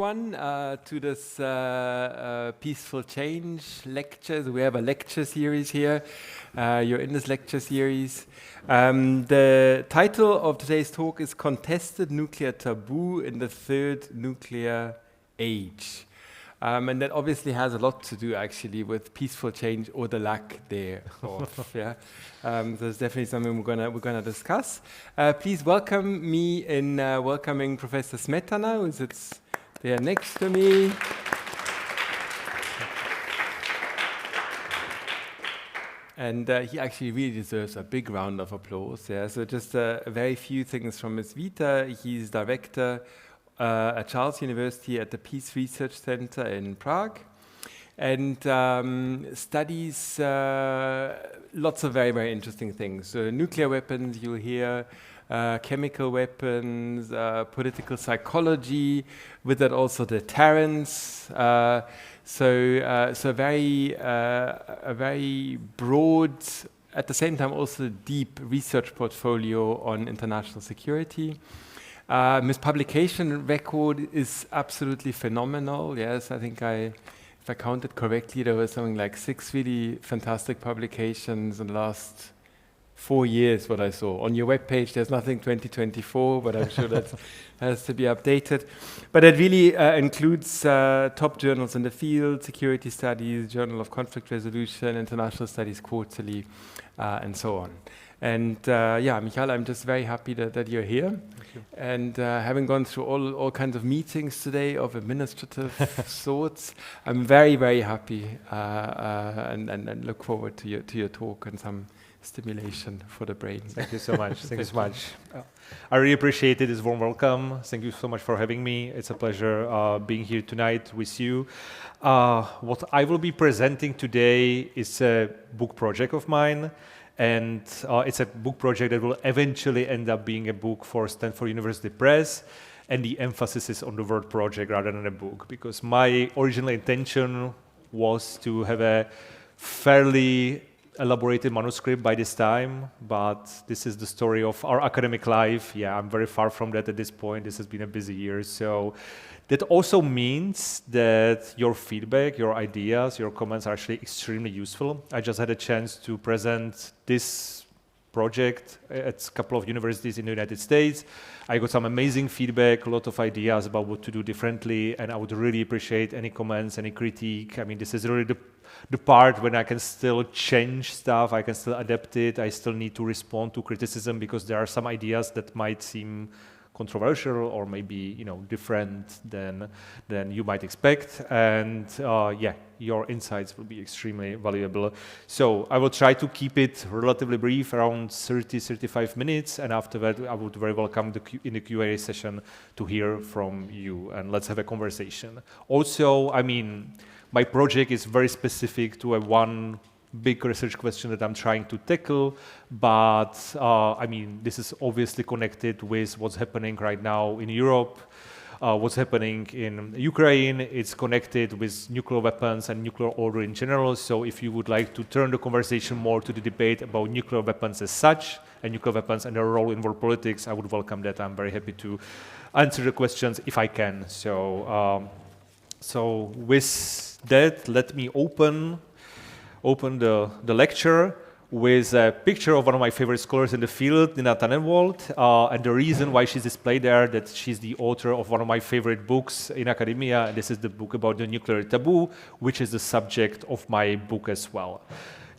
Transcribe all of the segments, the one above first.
everyone to this Peaceful Change lectures. We have a lecture series here. You're in this lecture series. The title of today's talk is Contested Nuclear Taboo in the Third Nuclear Age. And that obviously has a lot to do actually with peaceful change or the lack thereof. Yeah, so it's definitely something we're gonna discuss. Please welcome me in welcoming Professor Smetana, who sits there next to me. And he actually really deserves a big round of applause. Yeah, so just a very few things from his vita. He's director at Charles University at the Peace Research Center in Prague, and studies lots of very, very interesting things. So nuclear weapons, you'll hear, chemical weapons, political psychology, with that also deterrence. So a very broad, at the same time also deep research portfolio on international security. His publication record is absolutely phenomenal. Yes, I think if I counted correctly, there was something like 6 really fantastic publications in the last 4 years, what I saw. On your webpage, there's nothing 2024, but I'm sure that has to be updated. But it really includes top journals in the field, Security Studies, Journal of Conflict Resolution, International Studies Quarterly, and so on. And yeah, Michal, I'm just very happy that you're here. Thank you. And having gone through all kinds of meetings today of administrative sorts, I'm very, very happy and look forward to your talk and some stimulation for the brain. Thank you so much. Thank you so much. I really appreciate it. This warm welcome. Thank you so much for having me. It's a pleasure being here tonight with you. What I will be presenting today is a book project of mine. And it's a book project that will eventually end up being a book for Stanford University Press, and the emphasis is on the word project rather than a book, because my original intention was to have a fairly elaborated manuscript by this time, but this is the story of our academic life. Yeah, I'm very far from that at this point. This has been a busy year, so that also means that your feedback, your ideas, your comments are actually extremely useful. I just had a chance to present this project at a couple of universities in the United States. I got some amazing feedback, a lot of ideas about what to do differently, and I would really appreciate any comments, any critique. I mean, this is really the part when I can still change stuff, I can still adapt it, I still need to respond to criticism because there are some ideas that might seem controversial or maybe different than you might expect, and yeah, your insights will be extremely valuable. So I will try to keep it relatively brief, around 30-35 minutes, and after that I would very welcome in the Q&A session to hear from you, and let's have a conversation. Also, I mean, my project is very specific to one big research question that I'm trying to tackle, but I mean, this is obviously connected with what's happening right now in Europe, what's happening in Ukraine. It's connected with nuclear weapons and nuclear order in general. So if you would like to turn the conversation more to the debate about nuclear weapons as such, and nuclear weapons and their role in world politics, I would welcome that. I'm very happy to answer the questions if I can. So, so with that, let me open the lecture with a picture of one of my favorite scholars in the field, Nina Tannenwald, and the reason why she's displayed there, that she's the author of one of my favorite books in academia, and this is the book about the nuclear taboo, which is the subject of my book as well.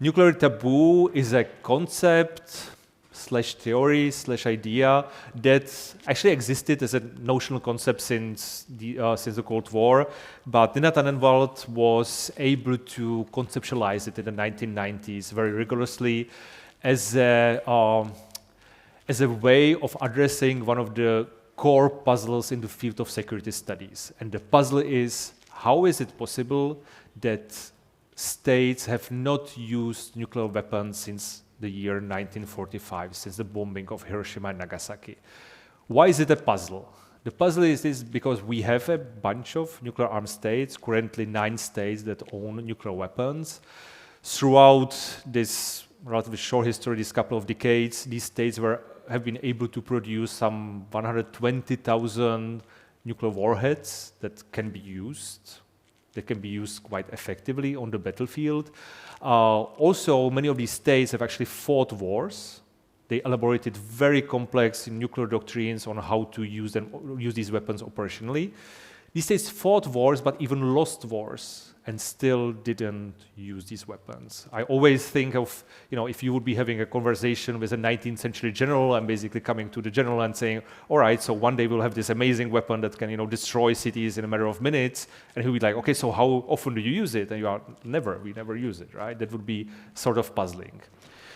Nuclear taboo is a concept / theory / idea that actually existed as a notional concept since the Cold War, but Nina Tannenwald was able to conceptualize it in the 1990s very rigorously as a way of addressing one of the core puzzles in the field of security studies. And the puzzle is, how is it possible that states have not used nuclear weapons since the year 1945, since the bombing of Hiroshima and Nagasaki? Why is it a puzzle? The puzzle is this because we have a bunch of nuclear armed states, currently 9 states that own nuclear weapons. Throughout this relatively short history, this couple of decades, these states have been able to produce some 120,000 nuclear warheads that can be used quite effectively on the battlefield. Also, many of these states have actually fought wars. They elaborated very complex nuclear doctrines on how to use these weapons operationally. These states fought wars, but even lost wars, and still didn't use these weapons. I always think of, if you would be having a conversation with a 19th century general and basically coming to the general and saying, all right, so one day we'll have this amazing weapon that can, destroy cities in a matter of minutes. And he'll be like, okay, so how often do you use it? And you are, we never use it, right? That would be sort of puzzling.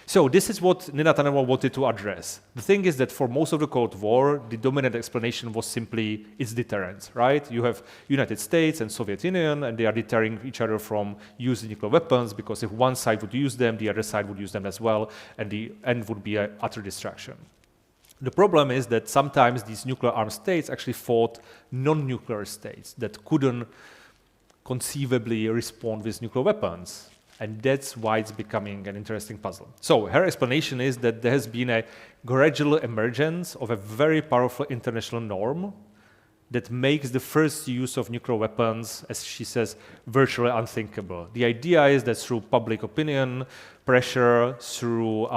So this is what Nina Taneva wanted to address. The thing is that for most of the Cold War, the dominant explanation was simply its deterrence, right? You have United States and Soviet Union, and they are deterring each other from using nuclear weapons, because if one side would use them, the other side would use them as well, and the end would be an utter destruction. The problem is that sometimes these nuclear-armed states actually fought non-nuclear states that couldn't conceivably respond with nuclear weapons. And that's why it's becoming an interesting puzzle. So her explanation is that there has been a gradual emergence of a very powerful international norm that makes the first use of nuclear weapons, as she says, virtually unthinkable. The idea is that through public opinion, pressure, through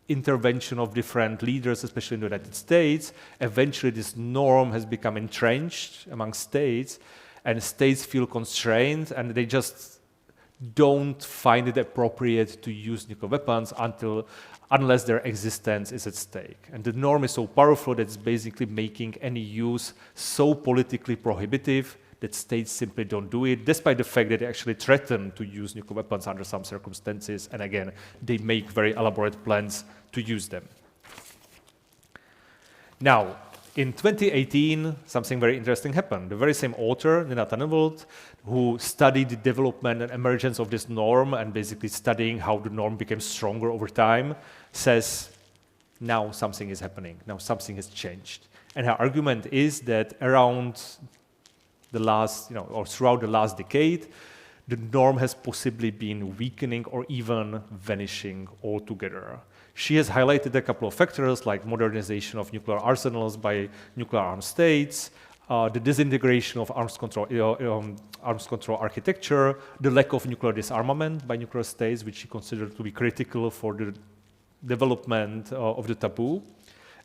intervention of different leaders, especially in the United States, eventually this norm has become entrenched among states, and states feel constrained, and they just don't find it appropriate to use nuclear weapons unless their existence is at stake. And the norm is so powerful that it's basically making any use so politically prohibitive that states simply don't do it, despite the fact that they actually threaten to use nuclear weapons under some circumstances. And again, they make very elaborate plans to use them. Now, in 2018, something very interesting happened. The very same author, Nina Taneva, who studied the development and emergence of this norm and basically studying how the norm became stronger over time, says, now something is happening, now something has changed. And her argument is that around the last, or throughout the last decade, the norm has possibly been weakening or even vanishing altogether. She has highlighted a couple of factors like modernization of nuclear arsenals by nuclear-armed states, the disintegration of arms control architecture, the lack of nuclear disarmament by nuclear states, which she considered to be critical for the development of the taboo.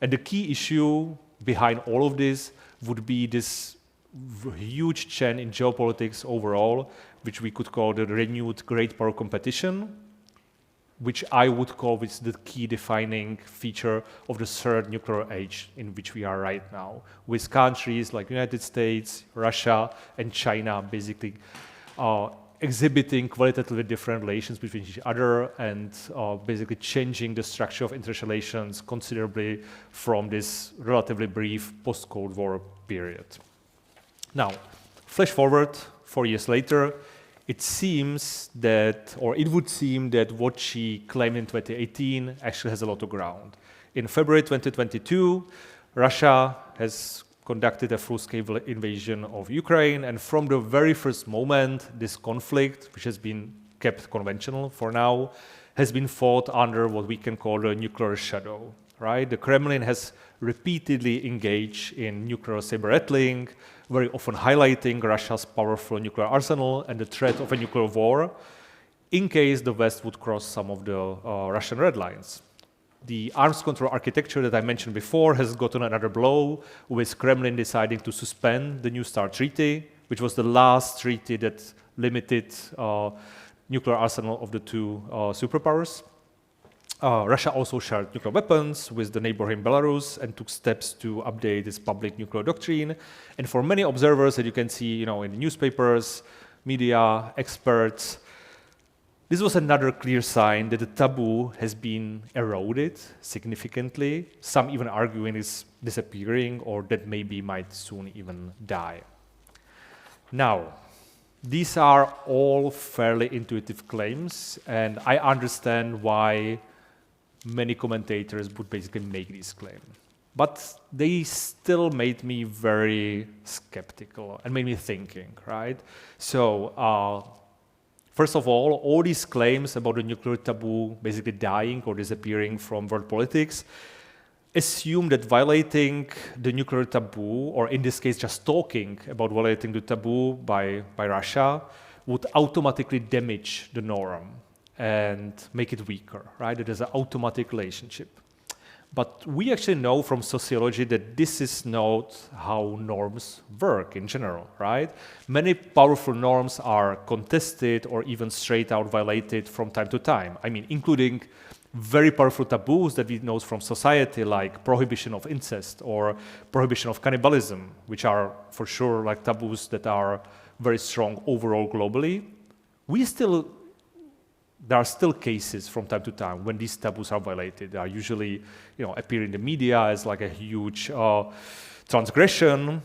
And the key issue behind all of this would be this huge change in geopolitics overall, which we could call the renewed great power competition, which I would call the key defining feature of the third nuclear age in which we are right now, with countries like United States, Russia, and China basically exhibiting qualitatively different relations between each other and basically changing the structure of international relations considerably from this relatively brief post-Cold War period. Now, flash forward 4 years later, it seems that, or it would seem that what she claimed in 2018 actually has a lot of ground. In February 2022, Russia has conducted a full-scale invasion of Ukraine, and from the very first moment, this conflict, which has been kept conventional for now, has been fought under what we can call a nuclear shadow, right? The Kremlin has repeatedly engaged in nuclear saber-rattling, very often highlighting Russia's powerful nuclear arsenal and the threat of a nuclear war in case the West would cross some of the Russian red lines. The arms control architecture that I mentioned before has gotten another blow, with Kremlin deciding to suspend the New START Treaty, which was the last treaty that limited nuclear arsenal of the two superpowers. Russia also shared nuclear weapons with the neighboring Belarus and took steps to update its public nuclear doctrine. And for many observers that you can see, in the newspapers, media, experts, this was another clear sign that the taboo has been eroded significantly. Some even arguing it's disappearing or that maybe might soon even die. Now, these are all fairly intuitive claims, and I understand why many commentators would basically make this claim. But they still made me very skeptical and made me thinking, right? So, first of all these claims about the nuclear taboo basically dying or disappearing from world politics, assume that violating the nuclear taboo, or in this case just talking about violating the taboo by Russia, would automatically damage the norm and make it weaker, right? It is an automatic relationship. But we actually know from sociology that this is not how norms work in general, right? Many powerful norms are contested or even straight out violated from time to time. I mean, including very powerful taboos that we know from society, like prohibition of incest or prohibition of cannibalism, which are for sure like taboos that are very strong overall globally. There are still cases from time to time when these taboos are violated. They are usually, appear in the media as like a huge transgression.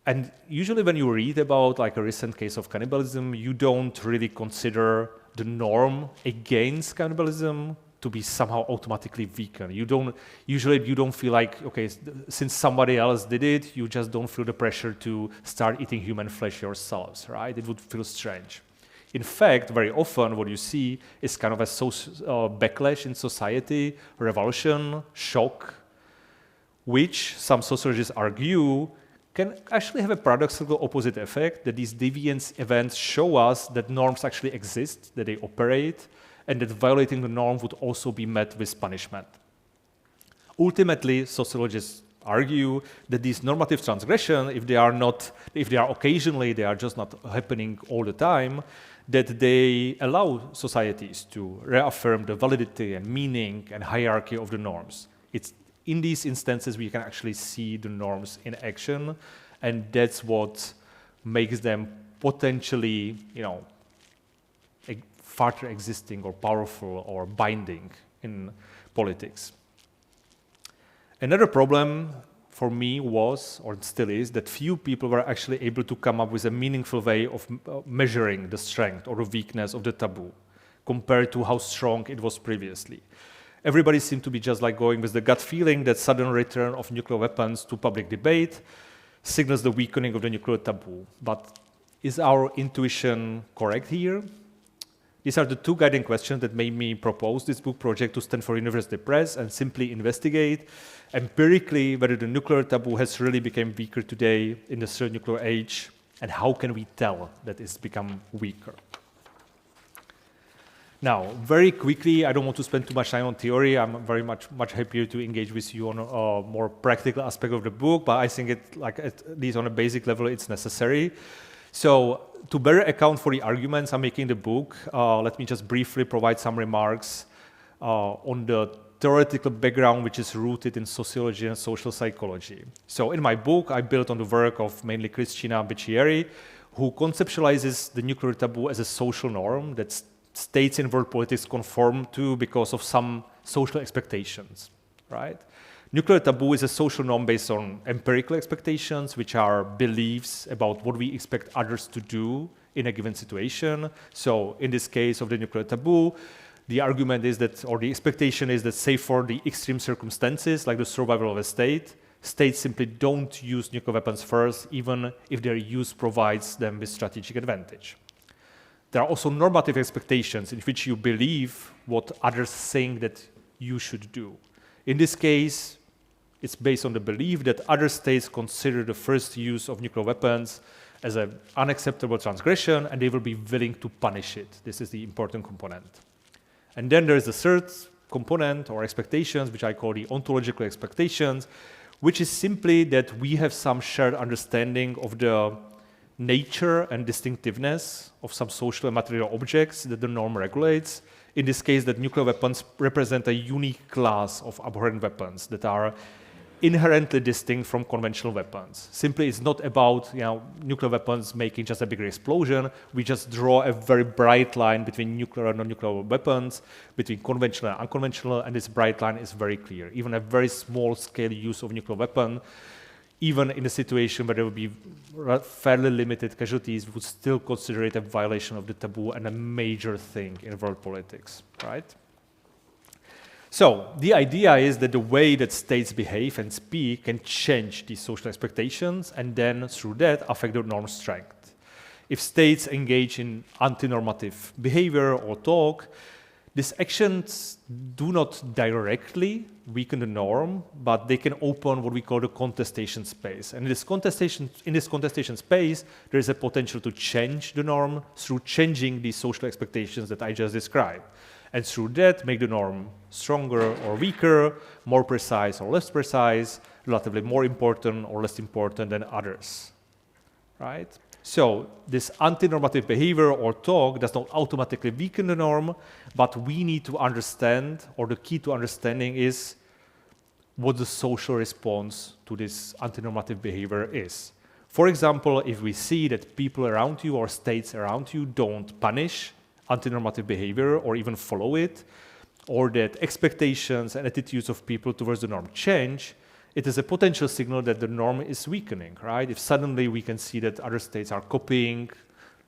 And usually when you read about like a recent case of cannibalism, you don't really consider the norm against cannibalism to be somehow automatically weakened. You don't feel like, okay, since somebody else did it, you just don't feel the pressure to start eating human flesh yourselves, right? It would feel strange. In fact, very often what you see is kind of a backlash in society, revulsion, shock, which some sociologists argue can actually have a paradoxical opposite effect, that these deviance events show us that norms actually exist, that they operate, and that violating the norm would also be met with punishment. Ultimately, sociologists argue that these normative transgressions, if they are occasionally, they are just not happening all the time, that they allow societies to reaffirm the validity and meaning and hierarchy of the norms. It's in these instances we can actually see the norms in action, and that's what makes them potentially, further existing or powerful or binding in politics. Another problem for me was, or still is, that few people were actually able to come up with a meaningful way of measuring the strength or the weakness of the taboo compared to how strong it was previously. Everybody seemed to be just like going with the gut feeling that sudden return of nuclear weapons to public debate signals the weakening of the nuclear taboo. But is our intuition correct here? These are the two guiding questions that made me propose this book project to Stanford University Press and simply investigate empirically whether the nuclear taboo has really become weaker today in the third nuclear age, and how can we tell that it's become weaker. Now, very quickly, I don't want to spend too much time on theory. I'm very much happier to engage with you on a more practical aspect of the book, but I think at least on a basic level, it's necessary. So, to better account for the arguments I'm making in the book, let me just briefly provide some remarks on the theoretical background which is rooted in sociology and social psychology. So in my book, I built on the work of mainly Cristina Beccieri, who conceptualizes the nuclear taboo as a social norm that states in world politics conform to because of some social expectations, right? Nuclear taboo is a social norm based on empirical expectations, which are beliefs about what we expect others to do in a given situation. So in this case of the nuclear taboo, the argument is that, or the expectation is that, save for the extreme circumstances, like the survival of a state, states simply don't use nuclear weapons first, even if their use provides them with strategic advantage. There are also normative expectations in which you believe what others think that you should do. In this case, it's based on the belief that other states consider the first use of nuclear weapons as an unacceptable transgression, and they will be willing to punish it. This is the important component. And then there is the third component, or expectations, which I call the ontological expectations, which is simply that we have some shared understanding of the nature and distinctiveness of some social and material objects that the norm regulates. In this case, that nuclear weapons represent a unique class of abhorrent weapons that are inherently distinct from conventional weapons. Simply, it's not about nuclear weapons making just a bigger explosion. We just draw a very bright line between nuclear and non-nuclear weapons, between conventional and unconventional, and this bright line is very clear. Even a very small-scale use of nuclear weapon, even in a situation where there would be fairly limited casualties, would still consider it a violation of the taboo and a major thing in world politics, right? So the idea is that the way that states behave and speak can change these social expectations, and then through that affect the norm's strength. If states engage in anti-normative behavior or talk, These actions do not directly weaken the norm, but they can open what we call the contestation space. And in this contestation space, there is a potential to change the norm through changing these social expectations that I just described. And through that, make the norm stronger or weaker, more precise or less precise, relatively more important or less important than others, right? So this anti-normative behavior or talk does not automatically weaken the norm, but we need to understand, or the key to understanding is what the social response to this anti-normative behavior is. For example, if we see that people around you or states around you don't punish anti-normative behavior or even follow it, or that expectations and attitudes of people towards the norm change, it is a potential signal that the norm is weakening, right? If suddenly we can see that other states are copying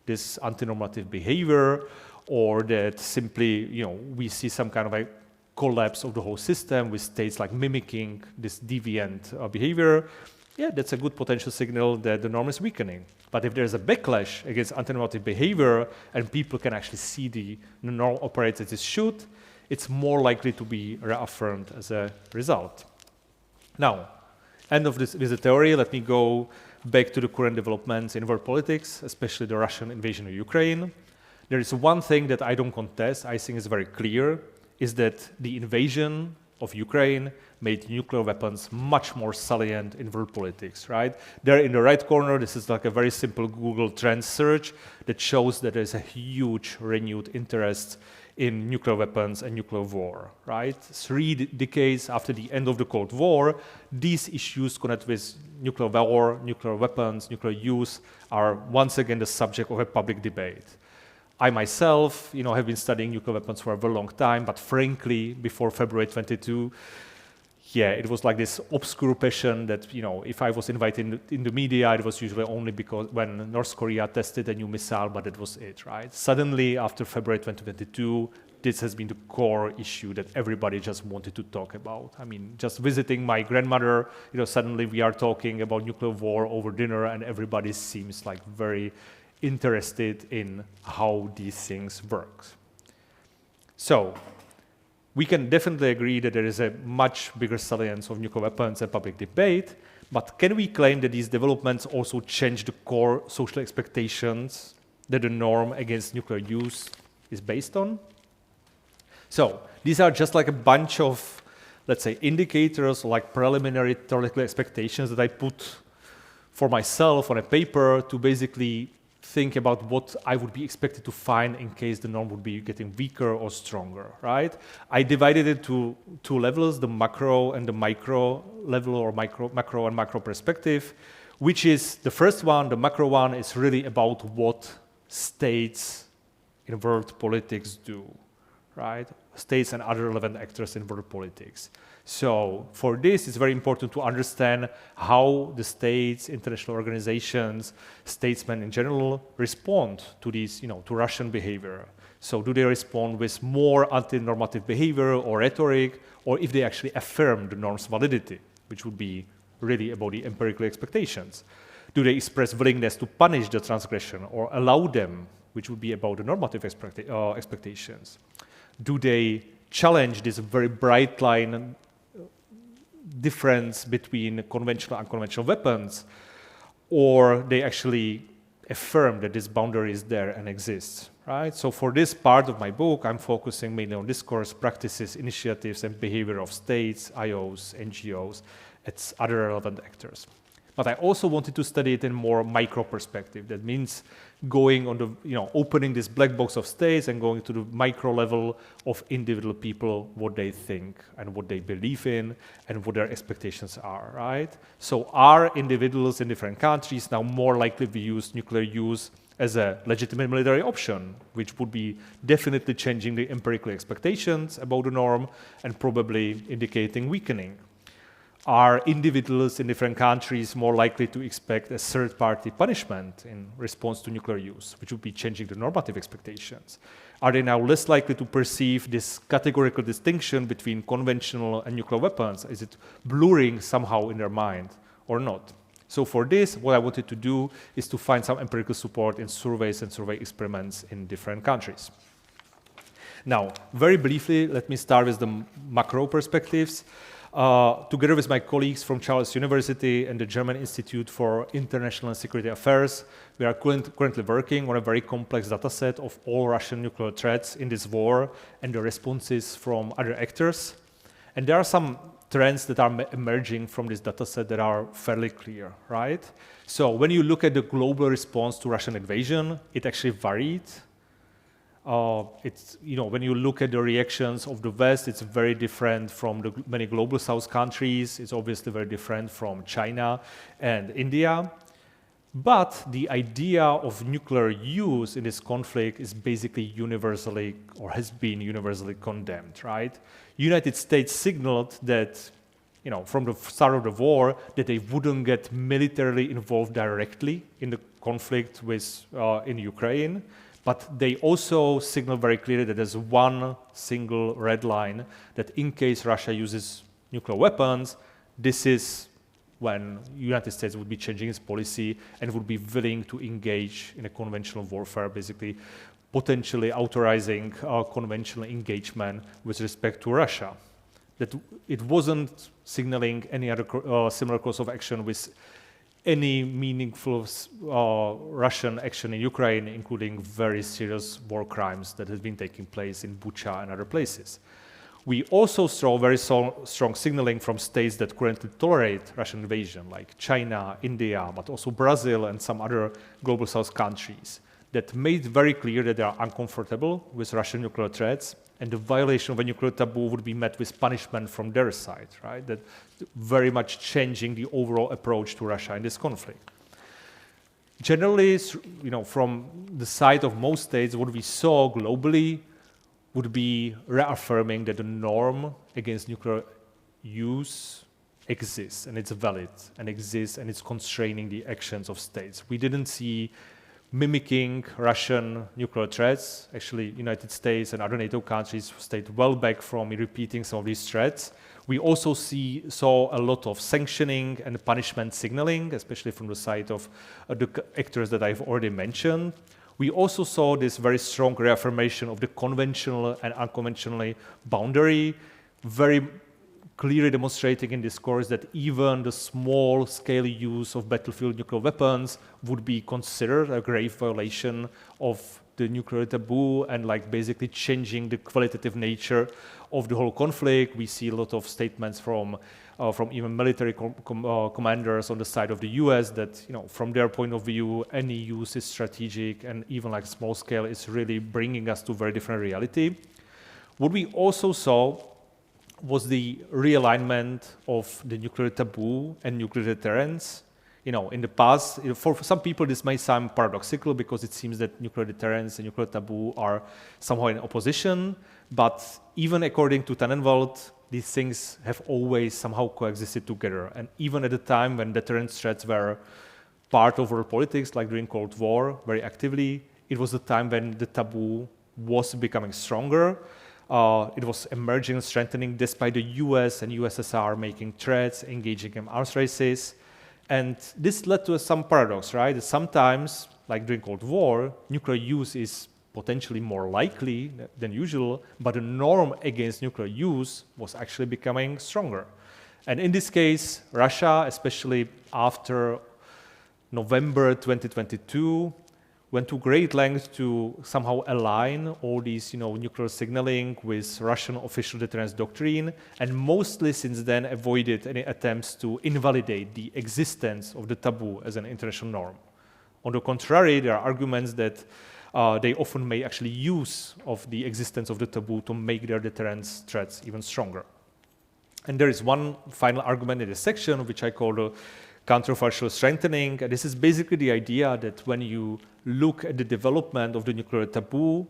this anti-normative behavior, or that simply, we see some kind of a collapse of the whole system with states like mimicking this deviant behavior, yeah, that's a good potential signal that the norm is weakening. But if there's a backlash against anti-normative behavior and people can actually see the norm operates as it should, it's more likely to be reaffirmed as a result. Now, end of this with the theory, let me go back to the current developments in world politics, especially the Russian invasion of Ukraine. There is one thing that I don't contest, I think is very clear, is that the invasion of Ukraine made nuclear weapons much more salient in world politics, right? There in the right corner, this is like a very simple Google Trends search that shows that there's a huge renewed interest in nuclear weapons and nuclear war, right? 3 decades after the end of the Cold War, these issues connected with nuclear war, nuclear weapons, nuclear use are once again the subject of a public debate. I myself, have been studying nuclear weapons for a very long time, but frankly, before February 22, yeah, it was like this obscure passion that, if I was invited in the media, it was usually only because when North Korea tested a new missile, but that was it, right? Suddenly, after February 2022, this has been the core issue that everybody just wanted to talk about. I mean, just visiting my grandmother, suddenly we are talking about nuclear war over dinner, and everybody seems like very interested in how these things work. So, we can definitely agree that there is a much bigger salience of nuclear weapons and public debate, but can we claim that these developments also change the core social expectations that the norm against nuclear use is based on? So, these are just like a bunch of, let's say, indicators, like preliminary theoretical expectations that I put for myself on a paper to basically think about what I would be expected to find in case the norm would be getting weaker or stronger, right? I divided it to 2 levels, the macro and the micro level, or macro and macro perspective, which is the first one, the macro one, is really about what states in world politics do, right? States and other relevant actors in world politics. So for this, it's very important to understand how the states, international organizations, statesmen in general respond to these, to Russian behavior. So do they respond with more anti-normative behavior or rhetoric, or if they actually affirm the norm's validity, which would be really about the empirical expectations? Do they express willingness to punish the transgression or allow them, which would be about the normative expectations? Do they challenge this very bright line difference between conventional and unconventional weapons, or they actually affirm that this boundary is there and exists, right? So for this part of my book, I'm focusing mainly on discourse, practices, initiatives, and behavior of states, IOs, NGOs, and other relevant actors. But I also wanted to study it in more micro perspective. That means going on the, opening this black box of states and going to the micro level of individual people, what they think and what they believe in and what their expectations are, right? So are individuals in different countries now more likely to use nuclear use as a legitimate military option, which would be definitely changing the empirical expectations about the norm and probably indicating weakening? Are individuals in different countries more likely to expect a third-party punishment in response to nuclear use, which would be changing the normative expectations? Are they now less likely to perceive this categorical distinction between conventional and nuclear weapons? Is it blurring somehow in their mind or not? So for this, what I wanted to do is to find some empirical support in surveys and survey experiments in different countries. Now, very briefly, let me start with the macro perspectives. Together with my colleagues from Charles University and the German Institute for International and Security Affairs, we are currently working on a very complex data set of all Russian nuclear threats in this war and the responses from other actors. And there are some trends that are emerging from this data set that are fairly clear, right? So when you look at the global response to Russian invasion, it actually varied. When you look at the reactions of the West, it's very different from the many global South countries. It's obviously very different from China and India. But the idea of nuclear use in this conflict is basically universally, or has been universally condemned, right? United States signaled that, from the start of the war, that they wouldn't get militarily involved directly in the conflict in Ukraine. But they also signal very clearly that there's one single red line, that in case Russia uses nuclear weapons, this is when the United States would be changing its policy and would be willing to engage in a conventional warfare, basically potentially authorizing conventional engagement with respect to Russia. That it wasn't signaling any other similar course of action with any meaningful Russian action in Ukraine, including very serious war crimes that have been taking place in Bucha and other places. We also saw very strong signaling from states that currently tolerate Russian invasion, like China, India, but also Brazil and some other global South countries, that made very clear that they are uncomfortable with Russian nuclear threats, and the violation of a nuclear taboo would be met with punishment from their side, right? That very much changing the overall approach to Russia in this conflict. Generally, from the side of most states, what we saw globally would be reaffirming that the norm against nuclear use exists, and it's valid, and exists, and it's constraining the actions of states. We didn't see mimicking Russian nuclear threats. Actually, United States and other NATO countries stayed well back from repeating some of these threats. We also saw a lot of sanctioning and punishment signaling, especially from the side of the actors that I've already mentioned. We also saw this very strong reaffirmation of the conventional and unconventional boundary, very clearly demonstrating in discourse that even the small-scale use of battlefield nuclear weapons would be considered a grave violation of the nuclear taboo and basically changing the qualitative nature of the whole conflict. We see a lot of statements from even military commanders on the side of the US that, from their point of view, any use is strategic, and even small scale is really bringing us to a very different reality. What we also saw was the realignment of the nuclear taboo and nuclear deterrence. In the past, for some people this may sound paradoxical because it seems that nuclear deterrence and nuclear taboo are somehow in opposition, but even according to Tannenwald, these things have always somehow coexisted together. And even at the time when deterrence threats were part of world politics, like during Cold War, very actively, it was the time when the taboo was becoming stronger. It was emerging and strengthening despite the US and USSR making threats, engaging in arms races. And this led to some paradox, right? That sometimes, like during Cold War, nuclear use is potentially more likely than usual, but the norm against nuclear use was actually becoming stronger. And in this case, Russia, especially after November 2022, went to great lengths to somehow align all these, nuclear signaling with Russian official deterrence doctrine, and mostly since then avoided any attempts to invalidate the existence of the taboo as an international norm. On the contrary, there are arguments that they often may actually use of the existence of the taboo to make their deterrence threats even stronger. And there is one final argument in this section, which I call the counterfactual strengthening. And this is basically the idea that when you look at the development of the nuclear taboo,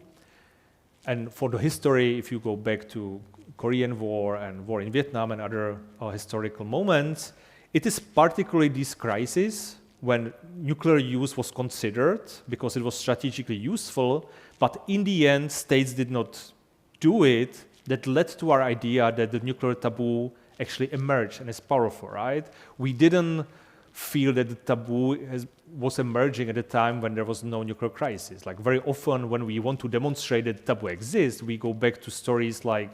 and for the history, if you go back to Korean War and war in Vietnam and other historical moments, it is particularly this crisis when nuclear use was considered because it was strategically useful, but in the end, states did not do it, that led to our idea that the nuclear taboo actually emerged and is powerful, right? We didn't feel that the taboo was emerging at a time when there was no nuclear crisis. Like very often when we want to demonstrate that taboo exists, we go back to stories like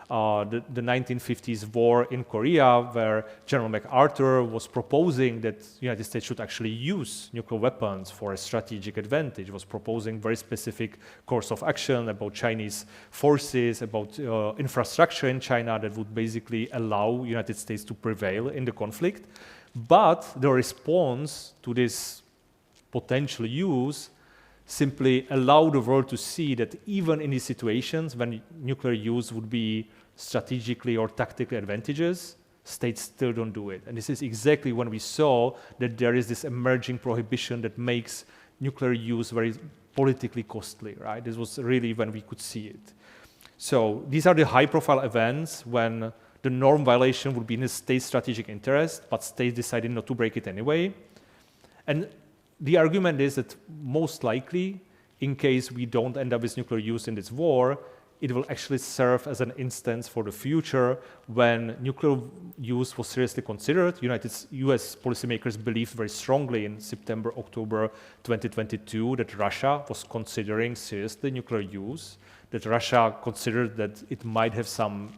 the 1950s war in Korea, where General MacArthur was proposing that the United States should actually use nuclear weapons for a strategic advantage, was proposing very specific course of action about Chinese forces, about infrastructure in China that would basically allow United States to prevail in the conflict. But the response to this potential use simply allow the world to see that even in these situations when nuclear use would be strategically or tactically advantageous, states still don't do it. And this is exactly when we saw that there is this emerging prohibition that makes nuclear use very politically costly, right? This was really when we could see it. So these are the high-profile events when the norm violation would be in the state's strategic interest, but states decided not to break it anyway. And the argument is that most likely, in case we don't end up with nuclear use in this war, it will actually serve as an instance for the future when nuclear use was seriously considered. US policymakers believed very strongly in September, October 2022 that Russia was considering seriously nuclear use, that Russia considered that it might have some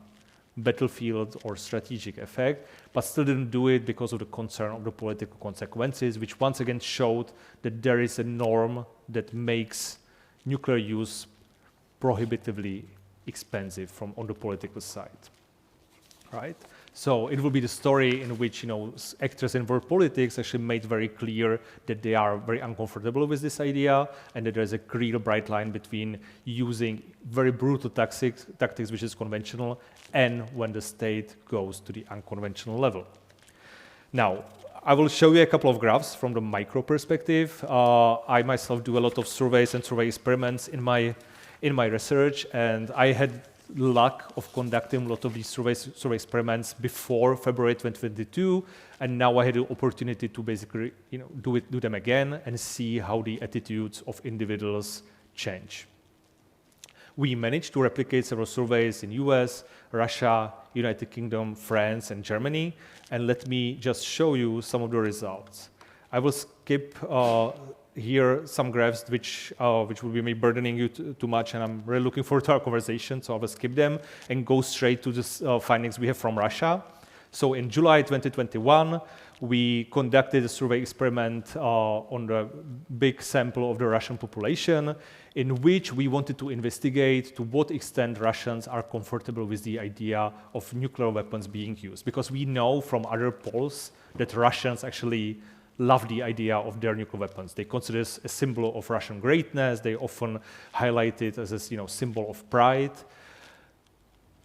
battlefield or strategic effect, but still didn't do it because of the concern of the political consequences, which once again showed that there is a norm that makes nuclear use prohibitively expensive on the political side, right? So it will be the story in which actors in world politics actually made very clear that they are very uncomfortable with this idea, and that there is a clear bright line between using very brutal tactics, which is conventional, and when the state goes to the unconventional level. Now, I will show you a couple of graphs from the micro perspective. I myself do a lot of surveys and survey experiments in my research, and I had luck of conducting a lot of these survey experiments before February 2022, and now I had the opportunity to basically do them again and see how the attitudes of individuals change. We managed to replicate several surveys in US, Russia, United Kingdom, France, and Germany, and let me just show you some of the results. I will skip here some graphs which will be maybe burdening you too much, and I'm really looking forward to our conversation, so I will skip them and go straight to the findings we have from Russia. So in July 2021, we conducted a survey experiment on the big sample of the Russian population, in which we wanted to investigate to what extent Russians are comfortable with the idea of nuclear weapons being used. Because we know from other polls that Russians actually love the idea of their nuclear weapons. They consider it a symbol of Russian greatness. They often highlight it as a symbol of pride.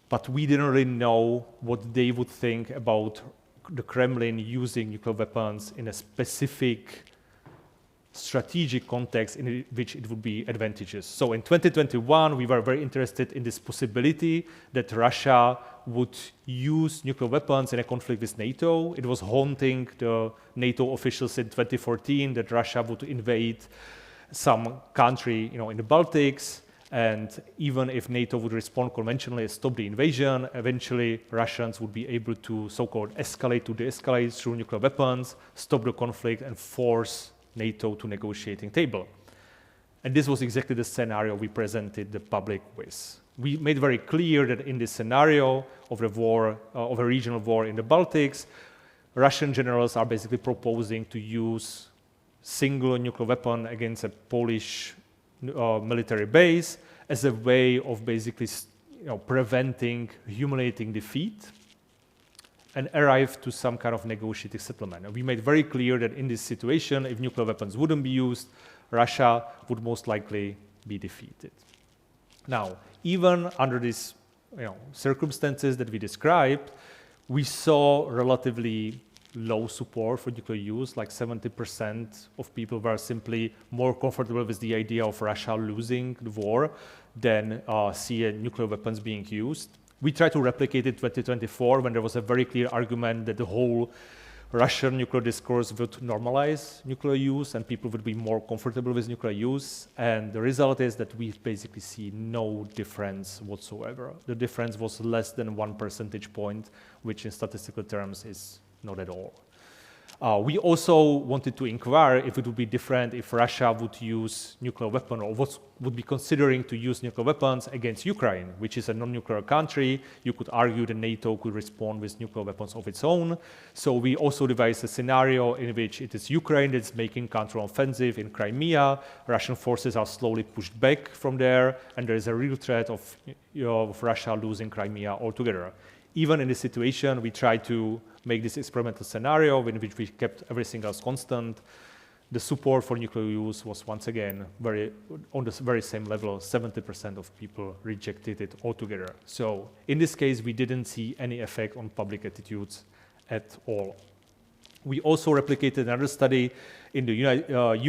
But we didn't really know what they would think about the Kremlin using nuclear weapons in a specific strategic context in which it would be advantageous. So in 2021, we were very interested in this possibility that Russia would use nuclear weapons in a conflict with NATO. It was haunting the NATO officials in 2014 that Russia would invade some country, in the Baltics. And even if NATO would respond conventionally and stop the invasion, eventually Russians would be able to so-called escalate to de-escalate through nuclear weapons, stop the conflict, and force NATO to negotiating table. And this was exactly the scenario we presented the public with. We made very clear that in this scenario of a regional war in the Baltics, Russian generals are basically proposing to use single nuclear weapon against a Polish military base as a way of basically preventing humiliating defeat and arrive to some kind of negotiating settlement. And we made very clear that in this situation, if nuclear weapons wouldn't be used, Russia would most likely be defeated. Now, even under these circumstances that we described, we saw relatively low support for nuclear use, like 70% of people were simply more comfortable with the idea of Russia losing the war than seeing nuclear weapons being used. We tried to replicate it in 2024 when there was a very clear argument that the whole Russian nuclear discourse would normalize nuclear use and people would be more comfortable with nuclear use. And the result is that we basically see no difference whatsoever. The difference was less than 1 percentage point, which in statistical terms is not at all. We also wanted to inquire if it would be different if Russia would use nuclear weapon or would be considering to use nuclear weapons against Ukraine, which is a non-nuclear country. You could argue that NATO could respond with nuclear weapons of its own. So we also devised a scenario in which it is Ukraine that's making counteroffensive in Crimea. Russian forces are slowly pushed back from there, and there is a real threat of Russia losing Crimea altogether. Even in this situation, we tried to make this experimental scenario in which we kept everything else constant. The support for nuclear use was once again on the very same level. 70% of people rejected it altogether. So in this case, we didn't see any effect on public attitudes at all. We also replicated another study in the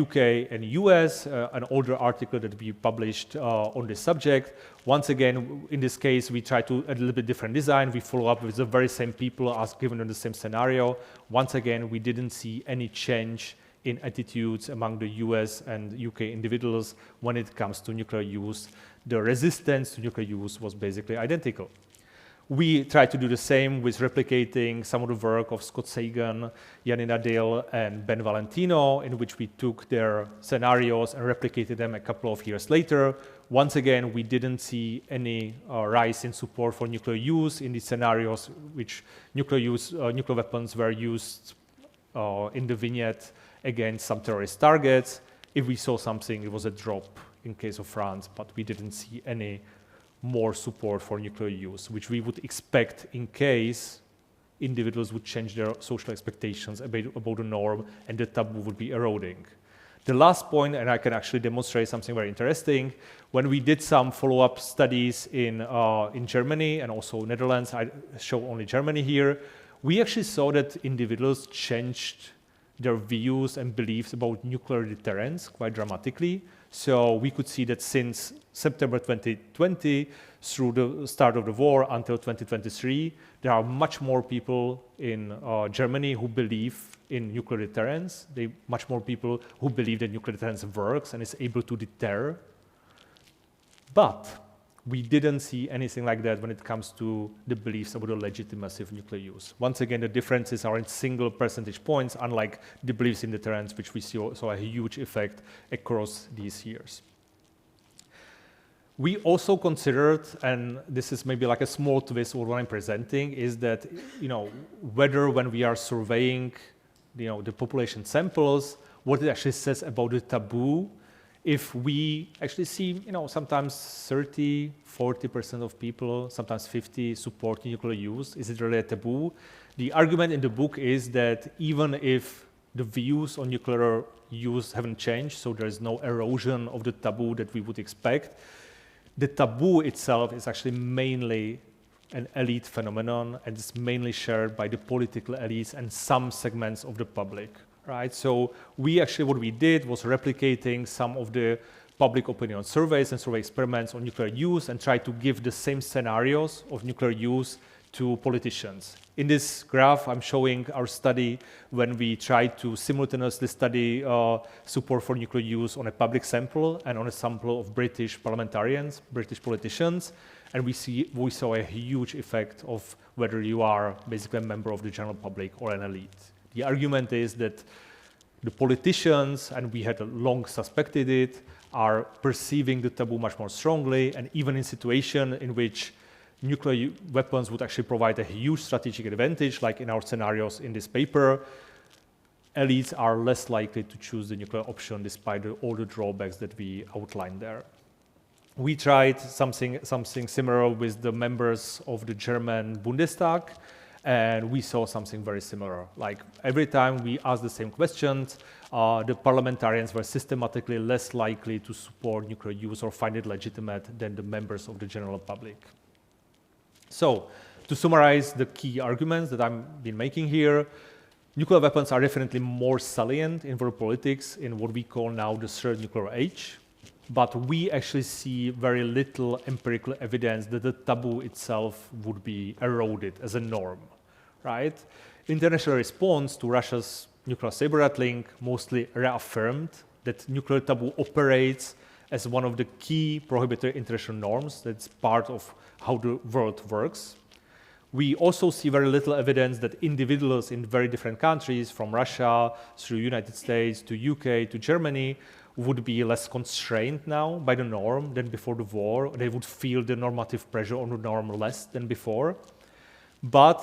UK and US, an older article that we published on this subject. Once again, in this case, we try to a little bit different design. We follow up with the very same people as given in the same scenario. Once again, we didn't see any change in attitudes among the US and UK individuals when it comes to nuclear use. The resistance to nuclear use was basically identical. We tried to do the same with replicating some of the work of Scott Sagan, Janina Dale, and Ben Valentino, in which we took their scenarios and replicated them a couple of years later. Once again, we didn't see any rise in support for nuclear use in these scenarios, which nuclear weapons were used in the vignette against some terrorist targets. If we saw something, it was a drop in case of France, but we didn't see any more support for nuclear use, which we would expect in case individuals would change their social expectations about the norm and the taboo would be eroding. The last point, and I can actually demonstrate something very interesting, when we did some follow-up studies in Germany and also Netherlands, I show only Germany here, we actually saw that individuals changed their views and beliefs about nuclear deterrence quite dramatically. So we could see that since September 2020, through the start of the war until 2023, there are much more people in Germany who believe in nuclear deterrence. Much more people who believe that nuclear deterrence works and is able to deter. But we didn't see anything like that when it comes to the beliefs about the legitimacy of nuclear use. Once again, the differences are in single percentage points, unlike the beliefs in deterrence, which we saw a huge effect across these years. We also considered, and this is maybe like a small twist of what I'm presenting, is that whether when we are surveying the population samples, what it actually says about the taboo. If we actually see, sometimes 30, 40% of people, sometimes 50 support nuclear use, is it really a taboo? The argument in the book is that even if the views on nuclear use haven't changed, so there is no erosion of the taboo that we would expect, the taboo itself is actually mainly an elite phenomenon, and it's mainly shared by the political elites and some segments of the public. Right, so what we did was replicating some of the public opinion surveys and survey experiments on nuclear use and try to give the same scenarios of nuclear use to politicians. In this graph, I'm showing our study when we tried to simultaneously study support for nuclear use on a public sample and on a sample of British parliamentarians, British politicians, and we saw a huge effect of whether you are basically a member of the general public or an elite. The argument is that the politicians, and we had long suspected it, are perceiving the taboo much more strongly, and even in situations in which nuclear weapons would actually provide a huge strategic advantage, like in our scenarios in this paper, elites are less likely to choose the nuclear option despite all the drawbacks that we outlined there. We tried something similar with the members of the German Bundestag, and we saw something very similar. Like every time we asked the same questions, the parliamentarians were systematically less likely to support nuclear use or find it legitimate than the members of the general public. So, to summarize the key arguments that I've been making here, nuclear weapons are definitely more salient in world politics in what we call now the third nuclear age, but we actually see very little empirical evidence that the taboo itself would be eroded as a norm, right? International response to Russia's nuclear saber-rattling mostly reaffirmed that nuclear taboo operates as one of the key prohibitory international norms that's part of how the world works. We also see very little evidence that individuals in very different countries, from Russia through United States to UK to Germany, would be less constrained now by the norm than before the war. They would feel the normative pressure on the norm less than before. But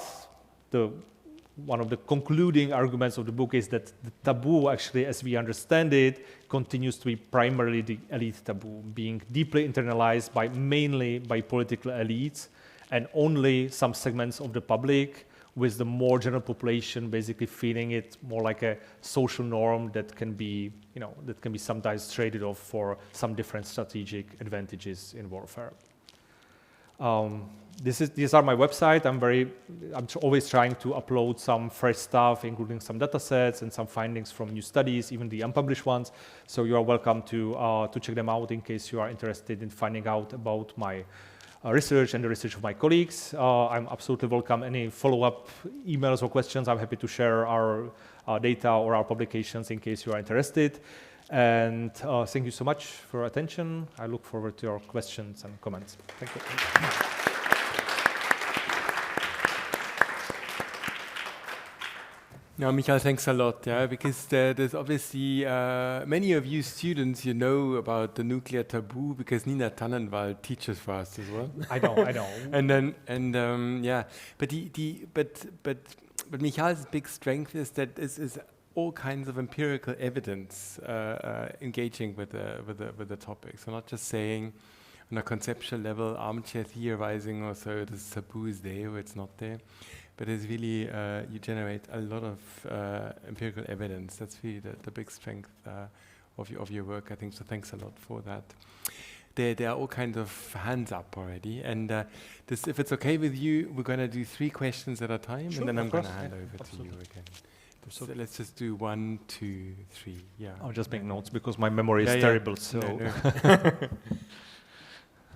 one of the concluding arguments of the book is that the taboo, actually, as we understand it, continues to be primarily the elite taboo, being deeply internalized mainly by political elites, and only some segments of the public, with the more general population basically feeling it more like a social norm that can be, sometimes traded off for some different strategic advantages in warfare. These are my website. I'm always trying to upload some fresh stuff, including some data sets and some findings from new studies, even the unpublished ones. So you are welcome to check them out in case you are interested in finding out about my research and the research of my colleagues. I'm absolutely welcome any follow-up emails or questions. I'm happy to share our data or our publications in case you are interested. And thank you so much for your attention. I look forward to your questions and comments. Thank you. No, Michal, thanks a lot, because there's obviously many of you students, you know about the nuclear taboo because Nina Tannenwald teaches for us as well. I know. But Michal's big strength is that this is all kinds of empirical evidence engaging with the topic. So not just saying on a conceptual level, armchair theorizing or so, this taboo is there or it's not there. But it's really, you generate a lot of empirical evidence. That's really the big strength of your work, I think. So thanks a lot for that. There are all kinds of hands up already. And if it's okay with you, we're going to do 3 questions at a time. Sure, and then I'm going to hand yeah, over absolutely. to you again. So let's just do 1, 2, 3. Yeah. I'll just make notes because my memory is terrible. So. No.